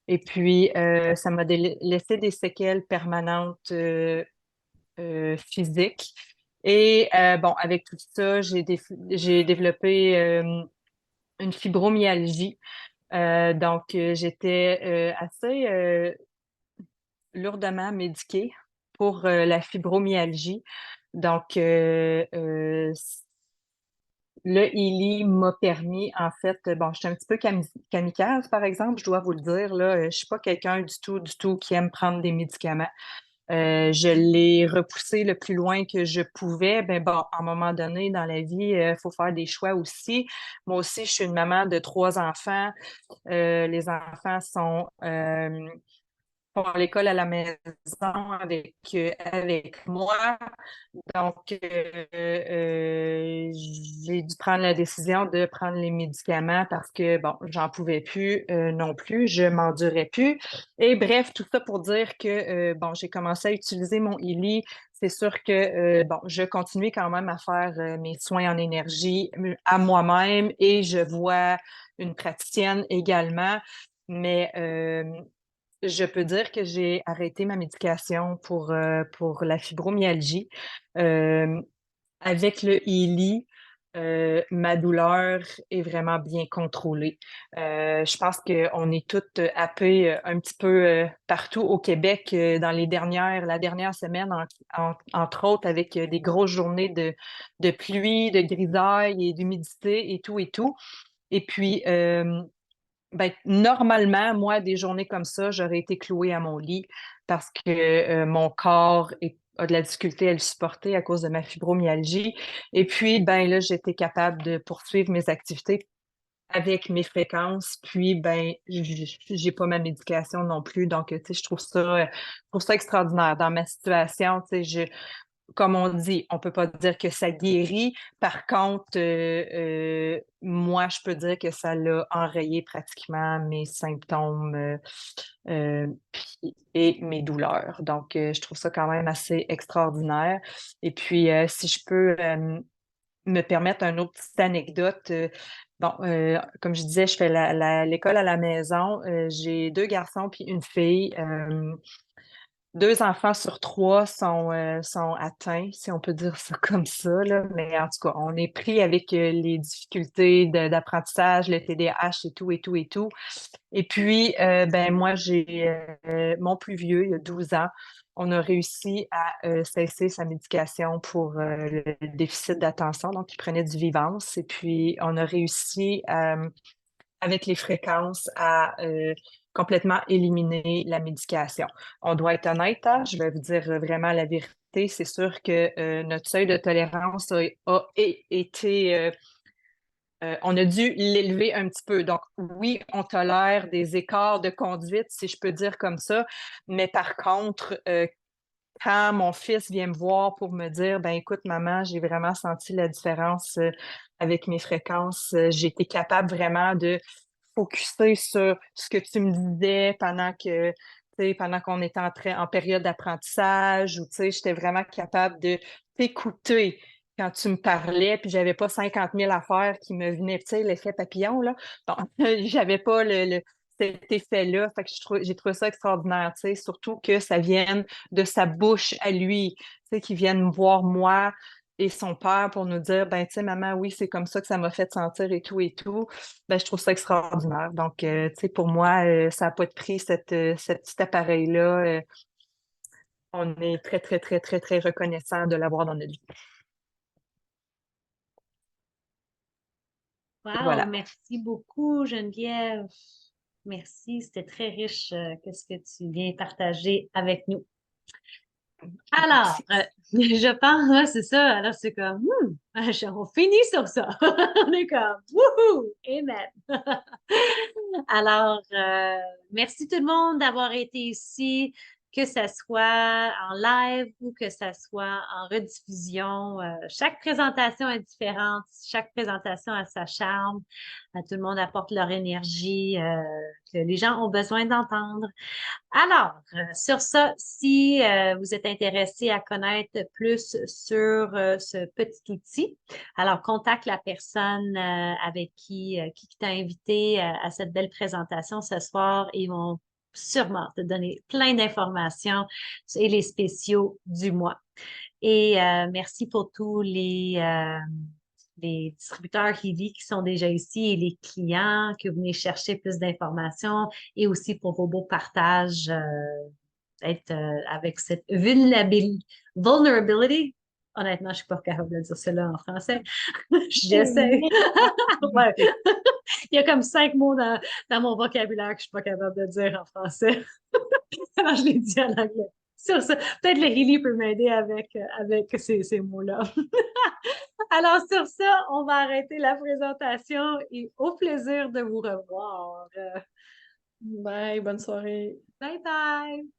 Et puis, ça m'a laissé des séquelles permanentes physiques. Et bon, avec tout ça, j'ai développé une fibromyalgie. Donc, j'étais assez lourdement médiquée pour la fibromyalgie. Donc, le Healy m'a permis, en fait, bon, je suis un petit peu kamikaze, par exemple, je dois vous le dire, là, je suis pas quelqu'un du tout qui aime prendre des médicaments. Je l'ai repoussé le plus loin que je pouvais. Ben bon, à un moment donné, dans la vie, il faut faire des choix aussi. Moi aussi, je suis une maman de 3 enfants. Les enfants font l'école à la maison avec moi. Donc, j'ai dû prendre la décision de prendre les médicaments parce que, bon, j'en pouvais plus non plus, je m'endurais plus. Et bref, tout ça pour dire que, bon, j'ai commencé à utiliser mon Healy. C'est sûr que, bon, je continuais quand même à faire mes soins en énergie à moi-même et je vois une praticienne également. Mais je peux dire que j'ai arrêté ma médication pour la fibromyalgie. Euh, Avec le Healy, ma douleur est vraiment bien contrôlée. Je pense qu'on est toutes happées un petit peu partout au Québec dans la dernière semaine, entre autres, avec des grosses journées de pluie, de grisaille et d'humidité et tout et tout. Et puis, ben, normalement, moi, des journées comme ça, j'aurais été clouée à mon lit parce que mon corps a de la difficulté à le supporter à cause de ma fibromyalgie. Et puis, ben là, j'étais capable de poursuivre mes activités avec mes fréquences. Puis, ben, j'ai pas ma médication non plus. Donc, tu sais, je trouve ça extraordinaire. Dans ma situation, tu sais, comme on dit, on peut pas dire que ça guérit. Par contre, moi, je peux dire que ça l'a enrayé pratiquement mes symptômes et mes douleurs. Donc, je trouve ça quand même assez extraordinaire. Et puis, si je peux me permettre une autre petite anecdote, bon, comme je disais, je fais l'école à la maison. J'ai 2 garçons puis une fille. 2 enfants sur 3 sont atteints, si on peut dire ça comme ça, là. Mais en tout cas, on est pris avec les difficultés d'apprentissage, le TDAH et tout, et tout, et tout. Et puis, ben moi, j'ai mon plus vieux, il a 12 ans. On a réussi à cesser sa médication pour le déficit d'attention, donc il prenait du Vivance. Et puis, on a réussi avec les fréquences à complètement éliminer la médication. On doit être honnête, hein, je vais vous dire vraiment la vérité. C'est sûr que notre seuil de tolérance a été on a dû l'élever un petit peu. Donc, oui, on tolère des écarts de conduite, si je peux dire comme ça, mais par contre, quand mon fils vient me voir pour me dire, ben écoute, maman, j'ai vraiment senti la différence avec mes fréquences, j'ai été capable vraiment de focusser sur ce que tu me disais pendant qu'on était en période d'apprentage, ou tu sais, j'étais vraiment capable de t'écouter quand tu me parlais, puis j'avais pas 50 000 affaires qui me venaient, tu sais, l'effet papillon, là. Donc, j'avais pas cet effet-là. Fait que j'ai trouvé ça extraordinaire, tu sais, surtout que ça vienne de sa bouche à lui, tu sais, qu'il vienne me voir moi et son père pour nous dire, ben, tu sais, maman, oui, c'est comme ça que ça m'a fait sentir et tout et tout. Ben, je trouve ça extraordinaire. Donc, tu sais, pour moi, ça n'a pas de prix, ce petit appareil-là. on est très, très, très, très, très reconnaissant de l'avoir dans notre vie. Wow, Voilà. merci beaucoup, Geneviève. Merci, c'était très riche, qu'est-ce que tu viens partager avec nous. Alors, je pense, ouais, c'est ça. Alors, c'est comme, on finit sur ça. On est comme, wouhou, amen. Alors, merci tout le monde d'avoir été ici, que ce soit en live ou que ce soit en rediffusion. Chaque présentation est différente, chaque présentation a sa charme. Tout le monde apporte leur énergie que les gens ont besoin d'entendre. Alors, sur ça, si vous êtes intéressé à connaître plus sur ce petit outil, alors contacte la personne avec qui t'a invité à cette belle présentation ce soir. Ils vont sûrement te donner plein d'informations et les spéciaux du mois. Et merci pour tous les distributeurs Healy qui sont déjà ici et les clients que vous venez chercher plus d'informations et aussi pour vos beaux partages être avec cette vulnerability. Honnêtement, je ne suis pas capable de dire cela en français. J'essaie. Ouais. Il y a comme 5 mots dans mon vocabulaire que je ne suis pas capable de dire en français. Alors, je les dis en anglais. Sur ça, peut-être le Healy peut m'aider avec ces mots-là. Alors, sur ça, on va arrêter la présentation et au plaisir de vous revoir. Bye, bonne soirée. Bye bye!